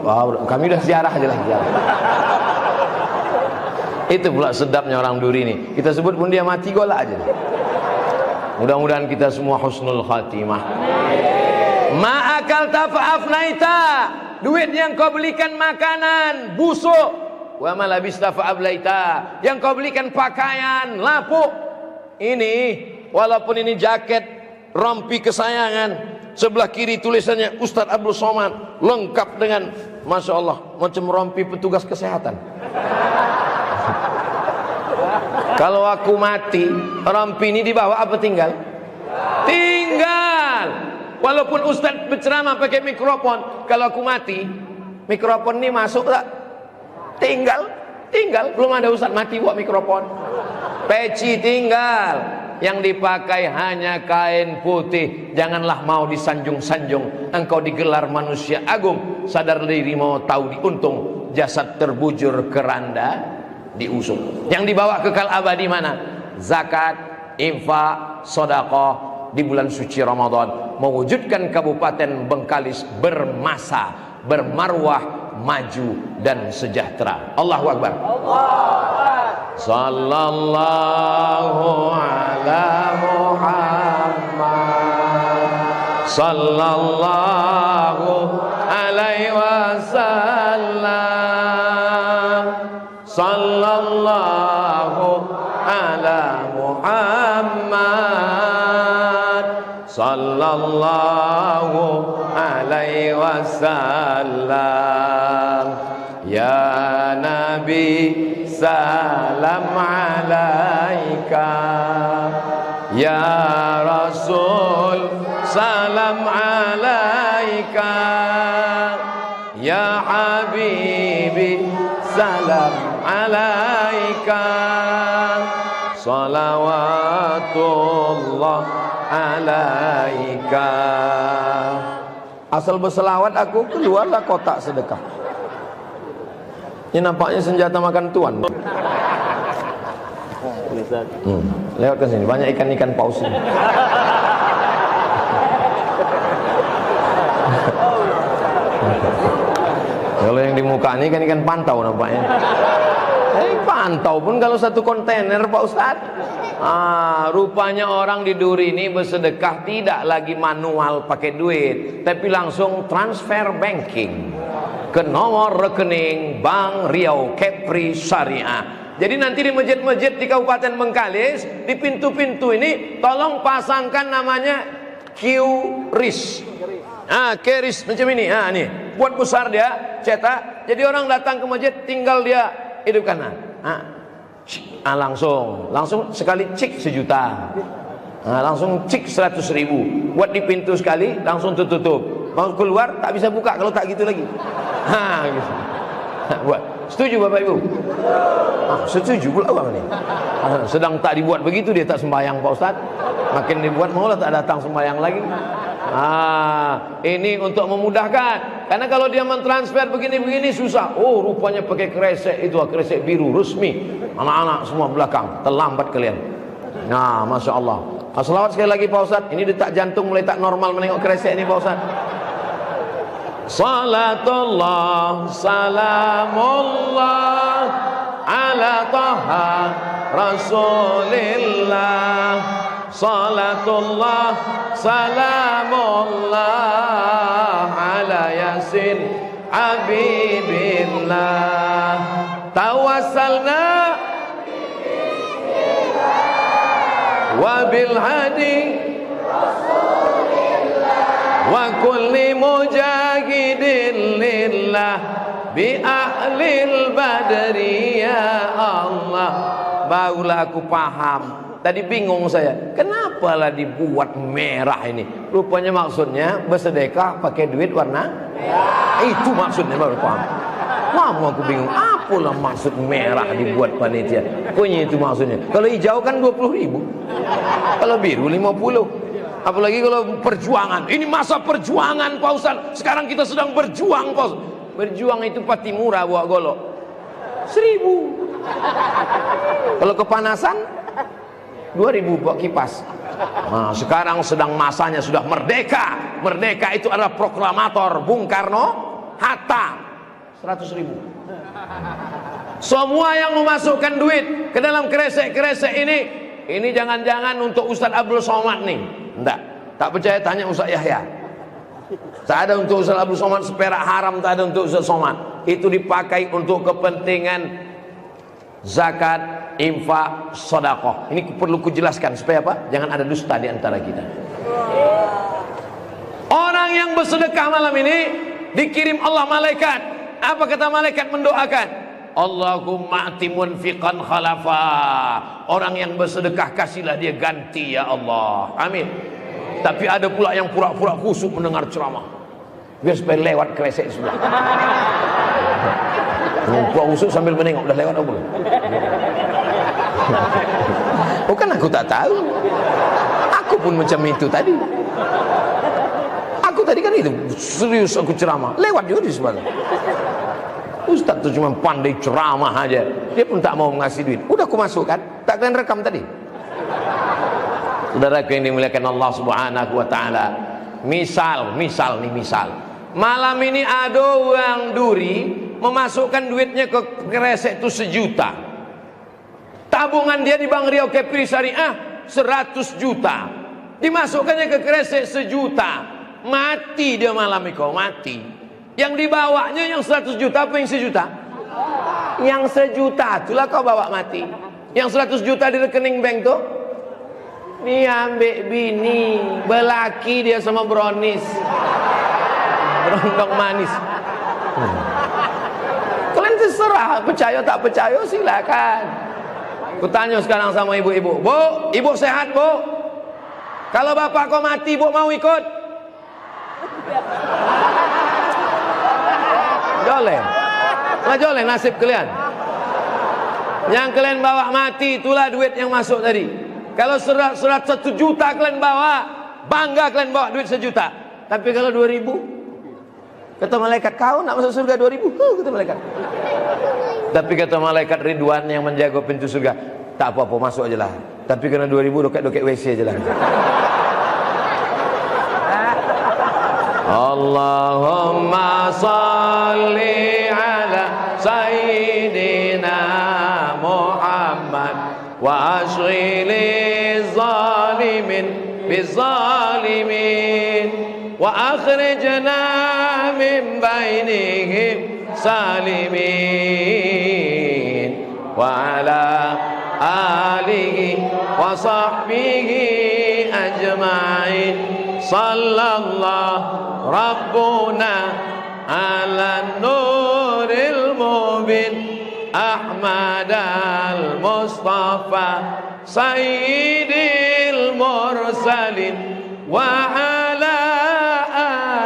[SPEAKER 1] kami udah ziarah aja lah, ziarah. Itu pula sedapnya orang duri ini. Kita sebut pun dia mati golak aja. Mudah-mudahan kita semua husnul khatimah. Ma'akal tafa'afnaita, duit yang kau belikan makanan busuk. Wa malabista fa'ablaita, yang kau belikan pakaian lapuk. Ini walaupun ini jaket rompi kesayangan, sebelah kiri tulisannya Ustadz Abdul Somad, lengkap dengan Masya Allah macam rompi petugas kesehatan. Kalau aku mati, rompi ini dibawa apa tinggal? Tinggal. Walaupun Ustadz berceramah pakai mikrofon, kalau aku mati, mikrofon ini masuk tak? Tinggal. Belum ada Ustadz mati buat mikrofon. Peci tinggal. Yang dipakai hanya kain putih. Janganlah mau disanjung-sanjung. Engkau digelar manusia agung. Sadar diri mau tahu diuntung. Jasad terbujur keranda diusung. Yang dibawa kekal abadi mana? Zakat, infak, sedekah di bulan suci Ramadan, mewujudkan Kabupaten Bengkalis bermasa, bermarwah, maju dan sejahtera. Allahu Akbar. Sallallahu ala Muhammad, sallallahu alaihi wasallam, sallallahu ala Muhammad, sallallahu alaihi wasallam. Ya Nabi salam alaika, ya Rasul salam alaika, ya Habibi salam alaika, salawatullah alaika. Asal berselawat aku keluarlah kotak sedekah. Ini nampaknya senjata makan tuan. Lewat ke sini banyak ikan-ikan paus ini. Kalau yang di muka ini kan ikan pantau nampaknya. Pantau pun kalau satu kontainer Pak Ustadz. Rupanya orang di Duri ini bersedekah tidak lagi manual pakai duit, tapi langsung transfer banking ke nomor rekening Bank Riau Kepri Syariah. Jadi nanti di masjid-masjid di Kabupaten Bengkalis, di pintu-pintu ini tolong pasangkan namanya QRIS. QRIS macam ini. Nih, buat besar dia, cetak. Jadi orang datang ke masjid tinggal dia hidupkan. Langsung sekali cik 1 juta. Langsung cik 100.000. Buat di pintu sekali, langsung tutup. Mau keluar tak bisa buka kalau tak gitu lagi. Gitu. Buat. Setuju Bapak Ibu? Setuju pula bang ini. Sedang tak dibuat begitu dia tak sembahyang Pak Ustaz. Makin dibuat maulah tak datang sembahyang lagi. Ini untuk memudahkan. Karena kalau dia mentransfer begini-begini susah. Oh rupanya pakai kresek itu, kresek biru resmi. Anak-anak semua belakang, terlambat kalian. Masya Allah. Selawat sekali lagi Pak Ustaz. Ini detak jantung mulai tak normal menengok kresek ini Pak Ustaz. Salatullah salamullah ala taha rasulillah, salatullah salamullah ala yasin habibillah, tawassalna wa bil hadi wa kulli mujahidin lillah bi ahlil badri ya Allah. Barulah aku paham. Tadi bingung saya, kenapa lah dibuat merah ini? Rupanya maksudnya bersedekah pakai duit warna merah. Itu maksudnya, baru paham. Lama aku bingung, apalah maksud merah dibuat panitia? Pokoknya itu maksudnya. Kalau hijau kan 20.000, kalau biru 50. Apalagi kalau perjuangan. Ini masa perjuangan Pak Ustaz. Sekarang kita sedang berjuang Pak Ustaz. Berjuang itu pati murah buat golok 1.000. Kalau kepanasan 2.000 buat kipas. Sekarang sedang masanya sudah merdeka. Merdeka itu adalah proklamator Bung Karno Hatta. 100.000. Semua yang memasukkan duit ke dalam kresek-kresek ini jangan-jangan untuk Ustaz Abdul Somad nih. Enggak, tak percaya tanya Ustaz Yahya. Tak ada untuk Ustaz Abdul Somad seperak haram, tak ada untuk Ustaz Somad. Itu dipakai untuk kepentingan zakat, infak, sedekah. Ini perlu kujelaskan supaya apa? Jangan ada dusta di antara kita. Orang yang bersedekah malam ini dikirim Allah malaikat. Apa kata malaikat mendoakan? Allahumma ati munfiqan khalafa. Orang yang bersedekah kasihlah dia ganti ya Allah. Amin. Tapi ada pula yang pura-pura khusyuk mendengar ceramah. Biar supaya lewat kresek sebelah. Pura khusyuk sambil menengok udah lewat apa? Bukan aku tak tahu. Aku pun macam itu tadi. Aku tadi kan itu serius aku ceramah. Lewat juga di sebelah. Ustaz tu cuma pandai ceramah aja. Dia pun tak mau ngasih duit. Udah aku masukkan. Tak kalian rekam tadi. Saudara yang dimuliakan Allah Subhanahu wa taala. Misal. Malam ini ada orang duri memasukkan duitnya ke kresek itu 1 juta. Tabungan dia di Bank Riau Kepri Syariah 100 juta. Dimasukkannya ke kresek 1 juta. Mati dia malam itu, mati. Yang dibawanya yang 100 juta apa yang 1 juta? Yang 1 juta itulah kau bawa mati. Yang 100 juta di rekening bank tuh dia ambil bini, belaki dia sama bronis. Berondong manis. Kalian terserah, percaya tak percaya silakan. Kutanya sekarang sama ibu-ibu, Bu, ibu sehat Bu? Kalau bapak kau mati, Bu mau ikut? Joleh, nggak joleh nasib kalian. Yang kalian bawa mati itulah duit yang masuk tadi. Kalau surat 1 juta kalian bawa, bangga kalian bawa duit 1 juta. Tapi kalau 2.000, kata malaikat, kau nak masuk surga 2.000? Kata malaikat. Tapi kata malaikat Ridwan yang menjaga pintu surga, tak apa-apa masuk aja lah. Tapi kena 2.000 doket-doket WC aja lah. Allahumma salli ala Sayyidina Muhammad wa ashghili zalimin bizalimin wa akhrijna min bainihim salimin wa ala alihi wa sahbihi ajma'in sallallahu rabbuna ala nuril mubin Ahmad al-Mustafa sayyidil mursalin wa ala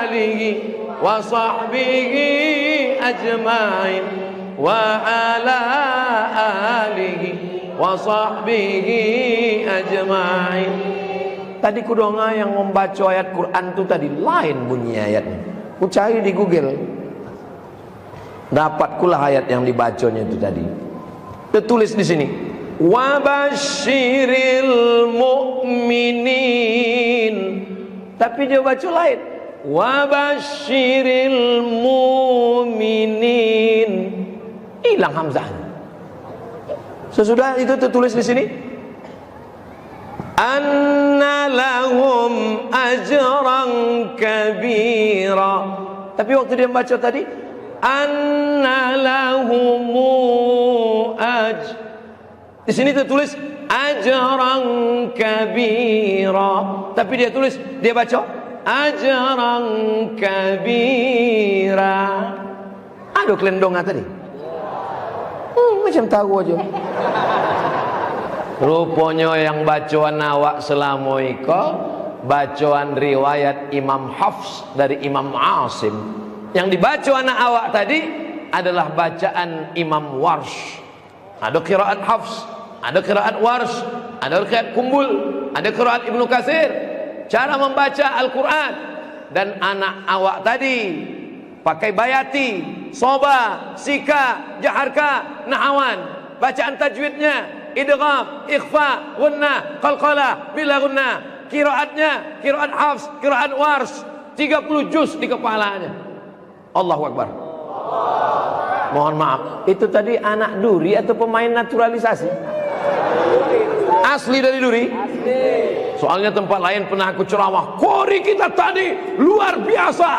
[SPEAKER 1] alihi wa sahbihi ajma'in wa ala alihi wa sahbihi ajma'in. Tadi kudonga yang membaca ayat Quran itu tadi lain bunyi ayatnya. Ku cari di Google, dapat pula ayat yang dibacanya itu tadi. Tertulis di sini, wabashiril mu'minin. Tapi dia baca lain, wabashiril mu'minin. Hilang hamzahnya. Sesudah itu tertulis di sini, anna lahum ajran kabira. Tapi waktu dia membaca tadi, anna lahum di sini tertulis ajran kabira. Tapi dia baca ajran kabira. Ada kelendongan tadi. Macam tahu aja. Rupanya yang bacaan awak selama iko bacaan riwayat Imam Hafs dari Imam Asim. Yang dibaca anak awak tadi adalah bacaan Imam Warsh. Ada qiraat Hafs, ada qiraat Warsh, ada qiraat Kumbul, ada qiraat Ibnu Katsir. Cara membaca Al-Quran. Dan anak awak tadi pakai bayati, soba, sika, jaharka, nahawan. Bacaan tajwidnya idgham, ikhfa, gunnah, qalqalah, bila gunnah. Qiraatnya qiraat Hafs, qiraat Warsh, 30 juz di kepalanya. Allahu Akbar. Mohon maaf, itu tadi anak duri atau pemain naturalisasi? Asli dari duri? Soalnya tempat lain pernah aku ceramah, kori kita tadi luar biasa.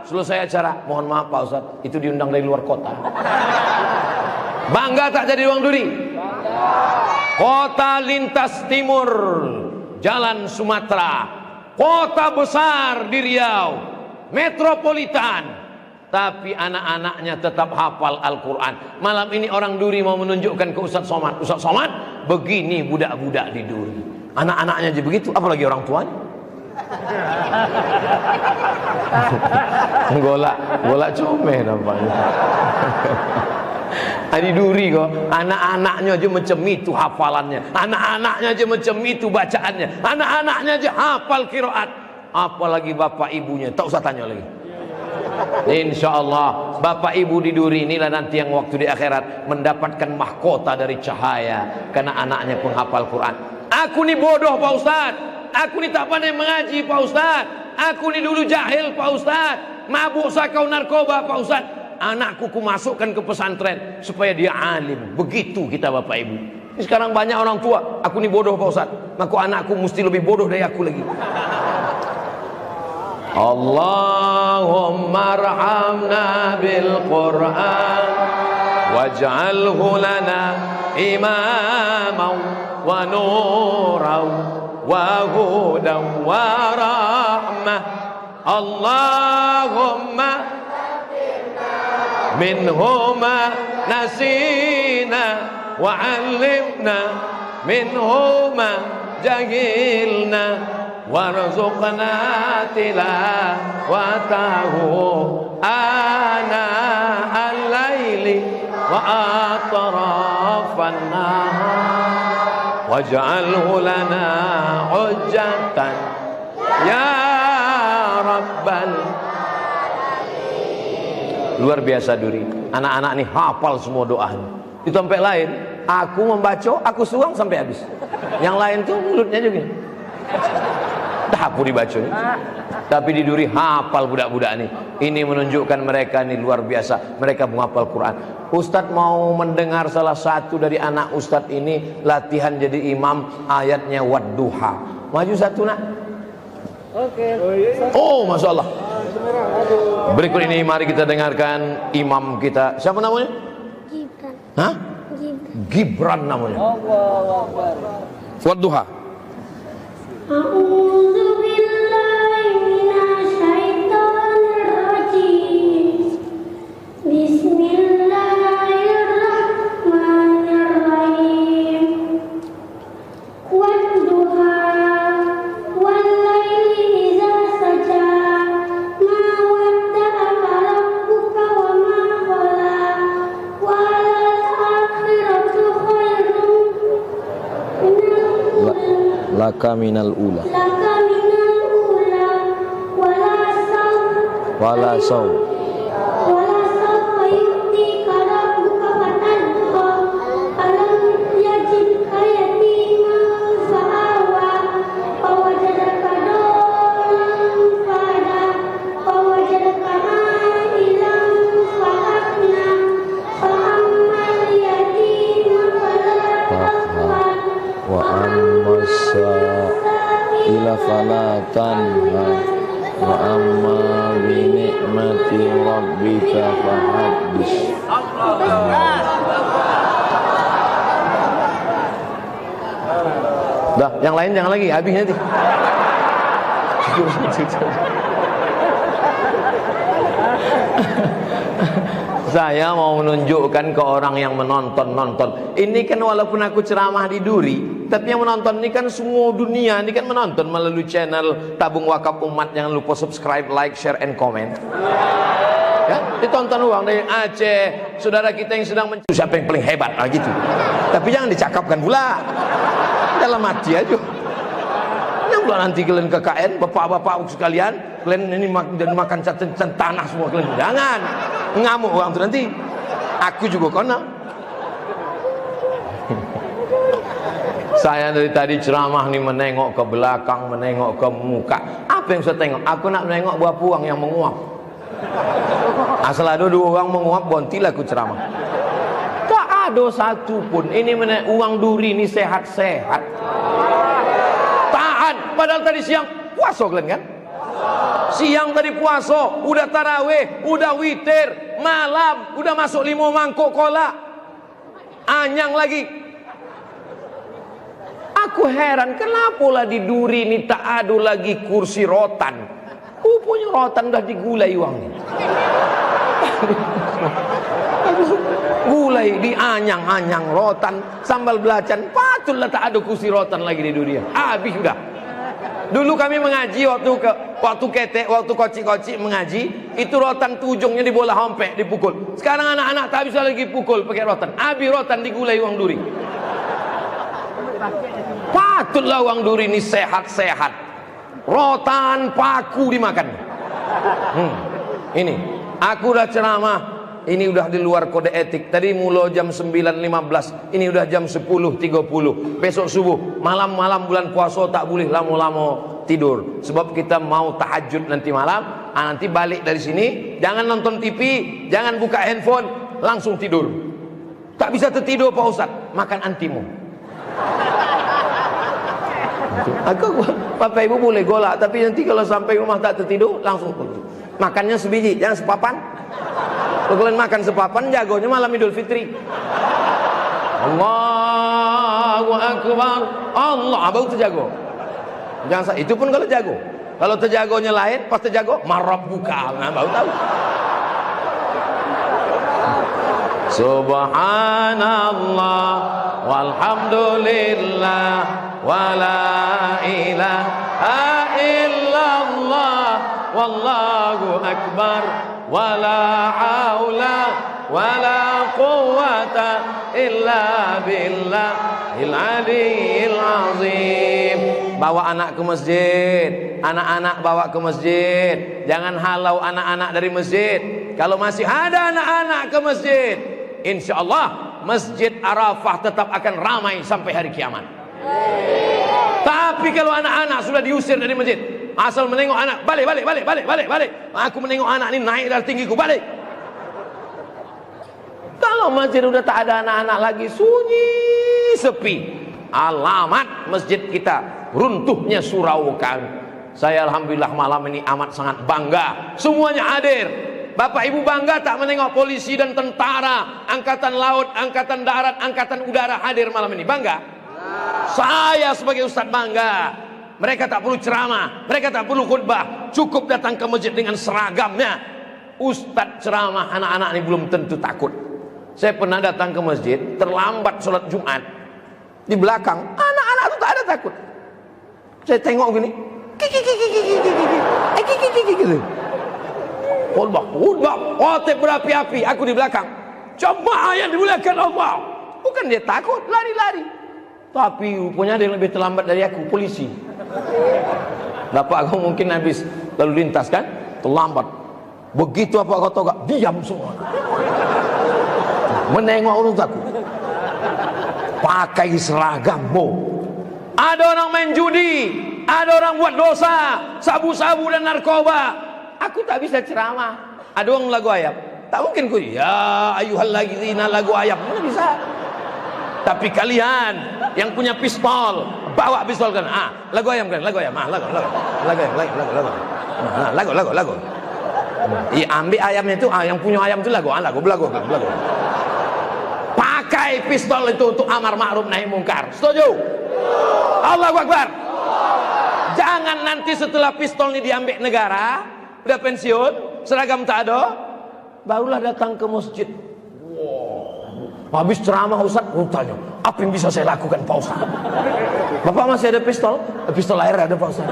[SPEAKER 1] Selesai acara, mohon maaf Pak Ustadz, itu diundang dari luar kota. Bangga tak jadi orang duri? Kota lintas timur, Jalan Sumatera, kota besar di Riau, metropolitan, tapi anak-anaknya tetap hafal Al-Quran. Malam ini orang duri mau menunjukkan ke Ustadz Somad. Ustadz Somad, begini budak-budak di duri. Anak-anaknya aja begitu, apalagi orang tuanya. golak comeh nampaknya. Di duri kok, anak-anaknya aja macam itu hafalannya, anak-anaknya aja macam itu bacaannya, anak-anaknya aja hafal qiraat, apalagi bapak ibunya, tak usah tanya lagi. Insya Allah bapak ibu di duri inilah nanti yang waktu di akhirat mendapatkan mahkota dari cahaya karena anaknya penghafal Quran. Aku ni bodoh Pak Ustaz, aku ni tak pandai mengaji Pak Ustaz, aku ni dulu jahil Pak Ustaz, mabuk sakau narkoba Pak Ustaz. Anakku ku masukkan ke pesantren supaya dia alim. Begitu kita bapak ibu. Sekarang banyak orang tua, aku ni bodoh Pak Ustaz, maka anakku mesti lebih bodoh dari aku lagi. Allahumma arhamna bil Quran waj'alhu lana imaman wa nuran wa hudan wa rahmah. Allahumma minhuma nasina wa 'allimna minhuma jahilna warzuqna tilawatahu ana al-laili wa atrafan nahar waj'alhu lana hujjatan ya rabbal. Luar biasa duri. Anak-anak ini hafal semua doanya. Di tempat lain, aku membaca, aku suang sampai habis. Yang lain tuh mulutnya juga. Dah aku dibacanya. Tapi di duri hafal budak-budak ini. Ini menunjukkan mereka ini luar biasa. Mereka menghafal Quran. Ustadz mau mendengar salah satu dari anak Ustadz ini latihan jadi imam, ayatnya wadduha. Maju satu nak. Oke. Oh, masya Allah. Berikut ini mari kita dengarkan imam kita. Siapa namanya? Gibran. Hah? Gibran namanya. Wadduha. A'udzu billahi minasyaitonir rajim. Bismillahirrahmanirrahim. Wadduha wal laili idza saja. Ma wadda'aka rabbuka wa ma qala. Wal akhiratu khairun laka minal ula. Wala saw. Ila falatan wa amma bi ni'mati rabbika fahaddits. Dah, yang lain jangan lagi, habis nanti. Saya mau menunjukkan ke orang yang menonton. Ini kan walaupun aku ceramah di duri, tapi yang menonton ini kan semua dunia. Ini kan menonton melalui channel Tabung Wakaf Umat. Jangan lupa subscribe, like, share, and comment. Ya, ditonton uang dari Aceh. Saudara kita yang sedang mencari siapa yang paling hebat, gitu. Tapi jangan dicakapkan pula. Dalam hati aja. Yang pula nanti kalian ke KN, bapak-bapak sekalian, kalian ini dan makan catatan tanah semua kalian. Jangan. Ngamuk orang itu nanti. Aku juga kena. Saya dari tadi ceramah nih menengok ke belakang, menengok ke muka. Apa yang saya tengok? Aku nak menengok buah puang yang menguap. Asal ada dua orang menguap, bontilah aku ceramah. Tak ada satu pun. Ini mana uang duri ini sehat-sehat. Tahan. Padahal tadi siang puasa kalian kan? Siang tadi puasa, udah tarawih, udah witir, malam udah masuk 5 mangkok kolak. Anyang lagi. Aku heran kenapa lah di duri ini tak ada lagi kursi rotan. Punya rotan udah digulai uangnya. Gulai di anyang rotan, sambal belacan, patutlah tak ada kursi rotan lagi di dunia. Habis sudah. Dulu kami mengaji waktu ketek, waktu kocik-kocik mengaji, itu rotan tujungnya di bola hompek dipukul. Sekarang anak-anak tak bisa lagi pukul pakai rotan. Habis rotan digulai uang duri. Patutlah uang duri ini sehat-sehat. Rotan paku dimakan. Ini aku udah ceramah. Ini udah di luar kode etik. Tadi mulai jam 9.15. Ini udah jam 10.30. Besok subuh, malam-malam bulan puasa tak boleh lama-lama tidur. Sebab kita mau tahajud nanti malam. Nanti balik dari sini, jangan nonton TV, jangan buka handphone, langsung tidur. Tak bisa tertidur Pak Ustaz, makan antimu. Aku Bapak Ibu boleh golak, tapi nanti kalau sampai rumah tak tertidur langsung tidur. Makannya sebiji, jangan sepapan. Kalau kalian makan sepapan, jagonya malam Idul Fitri. Allahu Akbar. Allah, abang terjago. Jangan itu pun kalau jago. Kalau terjagonya lain, pas terjago marab buka. Nah, baru tahu. Subhanallah walhamdulillah wala ilaha illallah wallahu akbar wala haula wala quwwata illa billahil aliyyil azim. Bawa anak ke masjid, anak-anak bawa ke masjid. Jangan halau anak-anak dari masjid. Kalau masih ada anak-anak ke masjid, insya Allah Masjid Arafah tetap akan ramai sampai hari kiamat. Tapi kalau anak-anak sudah diusir dari masjid, asal menengok anak, balik. Aku menengok anak ini naik dari tinggiku, balik. Kalau masjid udah tak ada anak-anak lagi, sunyi, sepi. Alamat masjid kita runtuhnya surau kami. Saya alhamdulillah malam ini amat sangat bangga, semuanya hadir. Bapak Ibu bangga tak menengok polisi dan tentara, angkatan laut, angkatan darat, angkatan udara hadir malam ini? Bangga? Saya sebagai ustadz bangga. Mereka tak perlu ceramah, mereka tak perlu khutbah, cukup datang ke masjid dengan seragamnya. Ustadz ceramah, anak-anak ini belum tentu takut. Saya pernah datang ke masjid, terlambat sholat Jumat. Di belakang, anak-anak itu tak ada takut. Saya tengok gini, gitu. Khutbah, khotib berapi-api, aku di belakang. Jemaah yang dimuliakan Allah. Bukan dia takut, lari-lari. Tapi rupanya ada yang lebih terlambat dari aku, polisi. Bapak aku mungkin habis lalu lintas kan, terlambat. Begitu apa kata gak, diam semua. Menengok urut aku. Pakai seragam, ada orang main judi, ada orang buat dosa, sabu-sabu dan narkoba. Aku tak bisa ceramah. Ada orang lagu ayam, tak mungkin ku ya ayyuhalladzina lagu ayam, mana bisa. Tapi kalian yang punya pistol, bawa pistol kan, lagu ayam kan, lagu ayam, lagu. Ambil ayamnya itu, yang punya ayam itu lagu. Pakai pistol itu untuk amar ma'ruf nahi mungkar. Setuju? Allahu Akbar. Jangan nanti setelah pistol ini diambil negara, udah pensiun, seragam tak ada, barulah datang ke masjid. Habis ceramah Ustaz, tanya, apa yang bisa saya lakukan Pak Ustaz? Bapak masih ada pistol? Pistol air ada Pak Ustaz.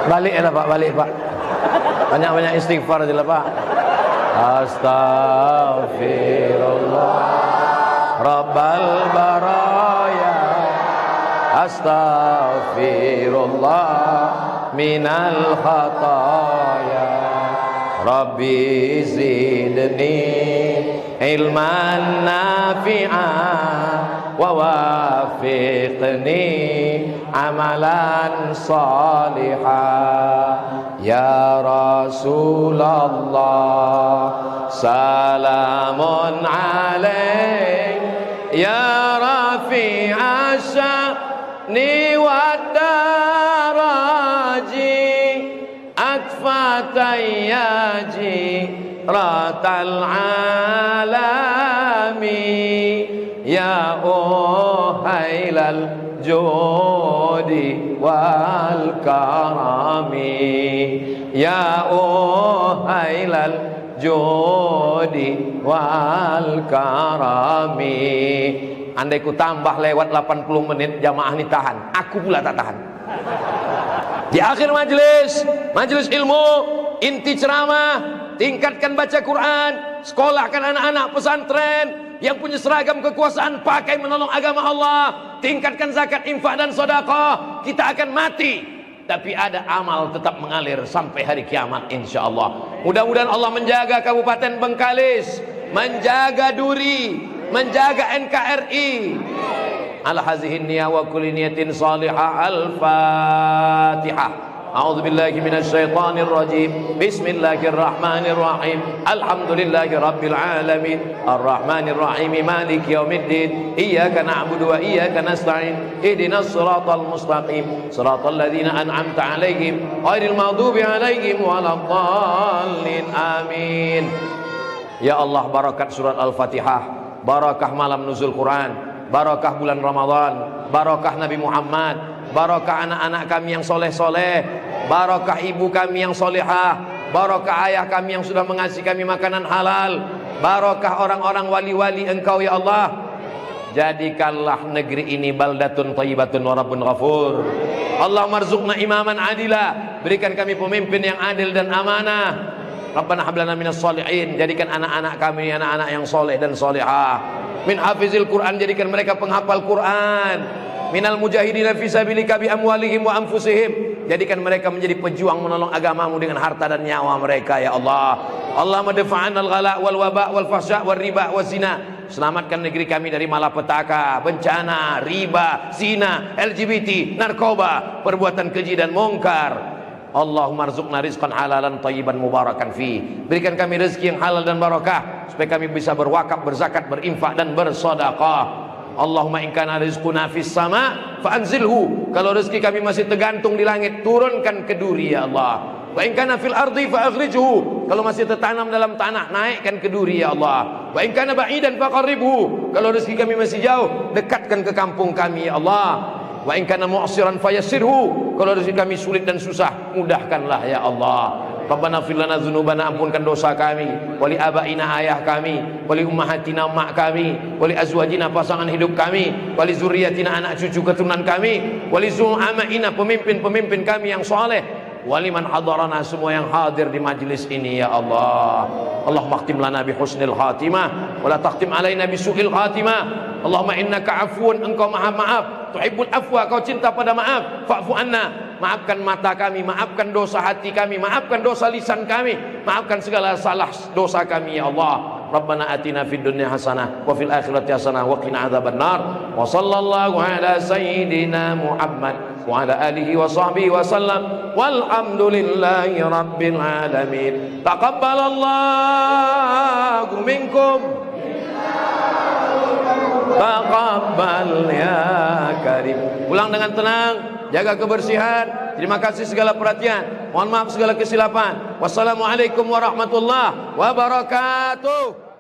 [SPEAKER 1] Balik ya Pak, balik Pak. Banyak-banyak istighfar aja lah Pak. Astaghfirullah Rabbal baraya, astaghfirullah minal khataya, Rabbi zidni ilman nafi'an wa wafiqni amalan salihah. Ya Rasulullah, salamun alaik, ya rafi'a sya'ni wa daraji, akfatayyaji ratal alami, ya uhailal jodi wal karami, ya uhailal jodi wal karami. Andai ku tambah lewat 80 menit, jamaah ini tahan, aku pula tak tahan. Di akhir majelis ilmu, inti ceramah, tingkatkan baca Quran, sekolahkan anak-anak pesantren yang punya seragam kekuasaan, pakai menolong agama Allah, tingkatkan zakat, infak dan sedekah. Kita akan mati, tapi ada amal tetap mengalir sampai hari kiamat insyaallah. Mudah-mudahan Allah menjaga Kabupaten Bengkalis, menjaga Duri, menjaga NKRI. Ala hazihin niyah wa kulli niyatin salihah. Al-Fatihah. A'udzu billahi minasy syaithanir rajim. Bismillahirrahmanirrahim. Alhamdulillahi rabbil alamin. Arrahmanir rahim. Maliki yaumiddin. Iyyaka na'budu wa iyyaka nasta'in. Ihdinas siratal mustaqim. Siratal ladzina an'amta 'alaihim ghairil maghdubi 'alaihim waladdallin. Amin. Ya Allah, barakat surat Al-Fatihah, barakah malam nuzul Quran, barakah bulan Ramadan, barakah Nabi Muhammad, barakah anak-anak kami yang soleh-soleh, barakah ibu kami yang solehah, barakah ayah kami yang sudah mengasihi kami makanan halal, barakah orang-orang wali-wali Engkau ya Allah. Jadikanlah negeri ini baldatun thayyibatun wa rabbun ghafur. Allahumma rzuqna imaman adila, berikan kami pemimpin yang adil dan amanah. Rabbana hab lana minas sholihin, jadikan anak-anak kami anak-anak yang soleh dan solehah. Min hafizil Quran, jadikan mereka penghafal Quran. Minal mujahidina fisabilika bi amwalihim wa anfusihim, jadikan mereka menjadi pejuang menolong agamamu dengan harta dan nyawa mereka ya Allah. Allahumma dafa'an al-ghala wal waba wal fahsya wal riba waz zina, selamatkan negeri kami dari malapetaka, bencana, riba, zina, LGBT, narkoba, perbuatan keji dan mungkar. Allahumma rzuqna rizqan halalan thayyiban mubarakan fi, berikan kami rezeki yang halal dan barakah supaya kami bisa berwakaf, berzakat, berinfak dan bersedekah. Allahumma in kana rizquna fis sama fa anzilhu, kalau rezeki kami masih tergantung di langit, turunkan ke Duri ya Allah. Wa in kana fil ardi fa akhrijhu, kalau masih tertanam dalam tanah, naikkan ke Duri ya Allah. Wa in kana ba'idan fa qarribhu, kalau rezeki kami masih jauh, dekatkan ke kampung kami ya Allah. Wa in kana mu'siran fayassirhu, kalau rezeki kami sulit dan susah, mudahkanlah ya Allah. Rabbana fir lana dzunubana, ampunkan dosa kami, wali abaina ayah kami, wali ummahatina mak kami, wali azwajina pasangan hidup kami, wali zurriyatina anak cucu keturunan kami, wali zu'amaina pemimpin-pemimpin kami yang saleh, wali man hadarana, semua yang hadir di majlis ini ya Allah. Allahumma khtim lana bi husnil khatimah wa la takhtim alaina bi su'il khatimah. Allahumma innaka afuwun, engkau maha maaf, tuhibbul afwa, kau cinta pada maaf, fa'fu anna, maafkan mata kami, maafkan dosa hati kami, maafkan dosa lisan kami, maafkan segala salah dosa kami ya Allah. Rabbana atina fid dunya hasanah wa fil akhirati hasanah wa qina adzabannar. Wa sallallahu ala sayyidina Muhammad wa ala alihi wa sahbihi wa sallam, walhamdulillahi rabbil alamin. Taqabbalallahu minkum, taqabbal ya karim. Pulang dengan tenang, jaga kebersihan. Terima kasih segala perhatian. Mohon maaf segala kesilapan. Wassalamualaikum warahmatullahi wabarakatuh.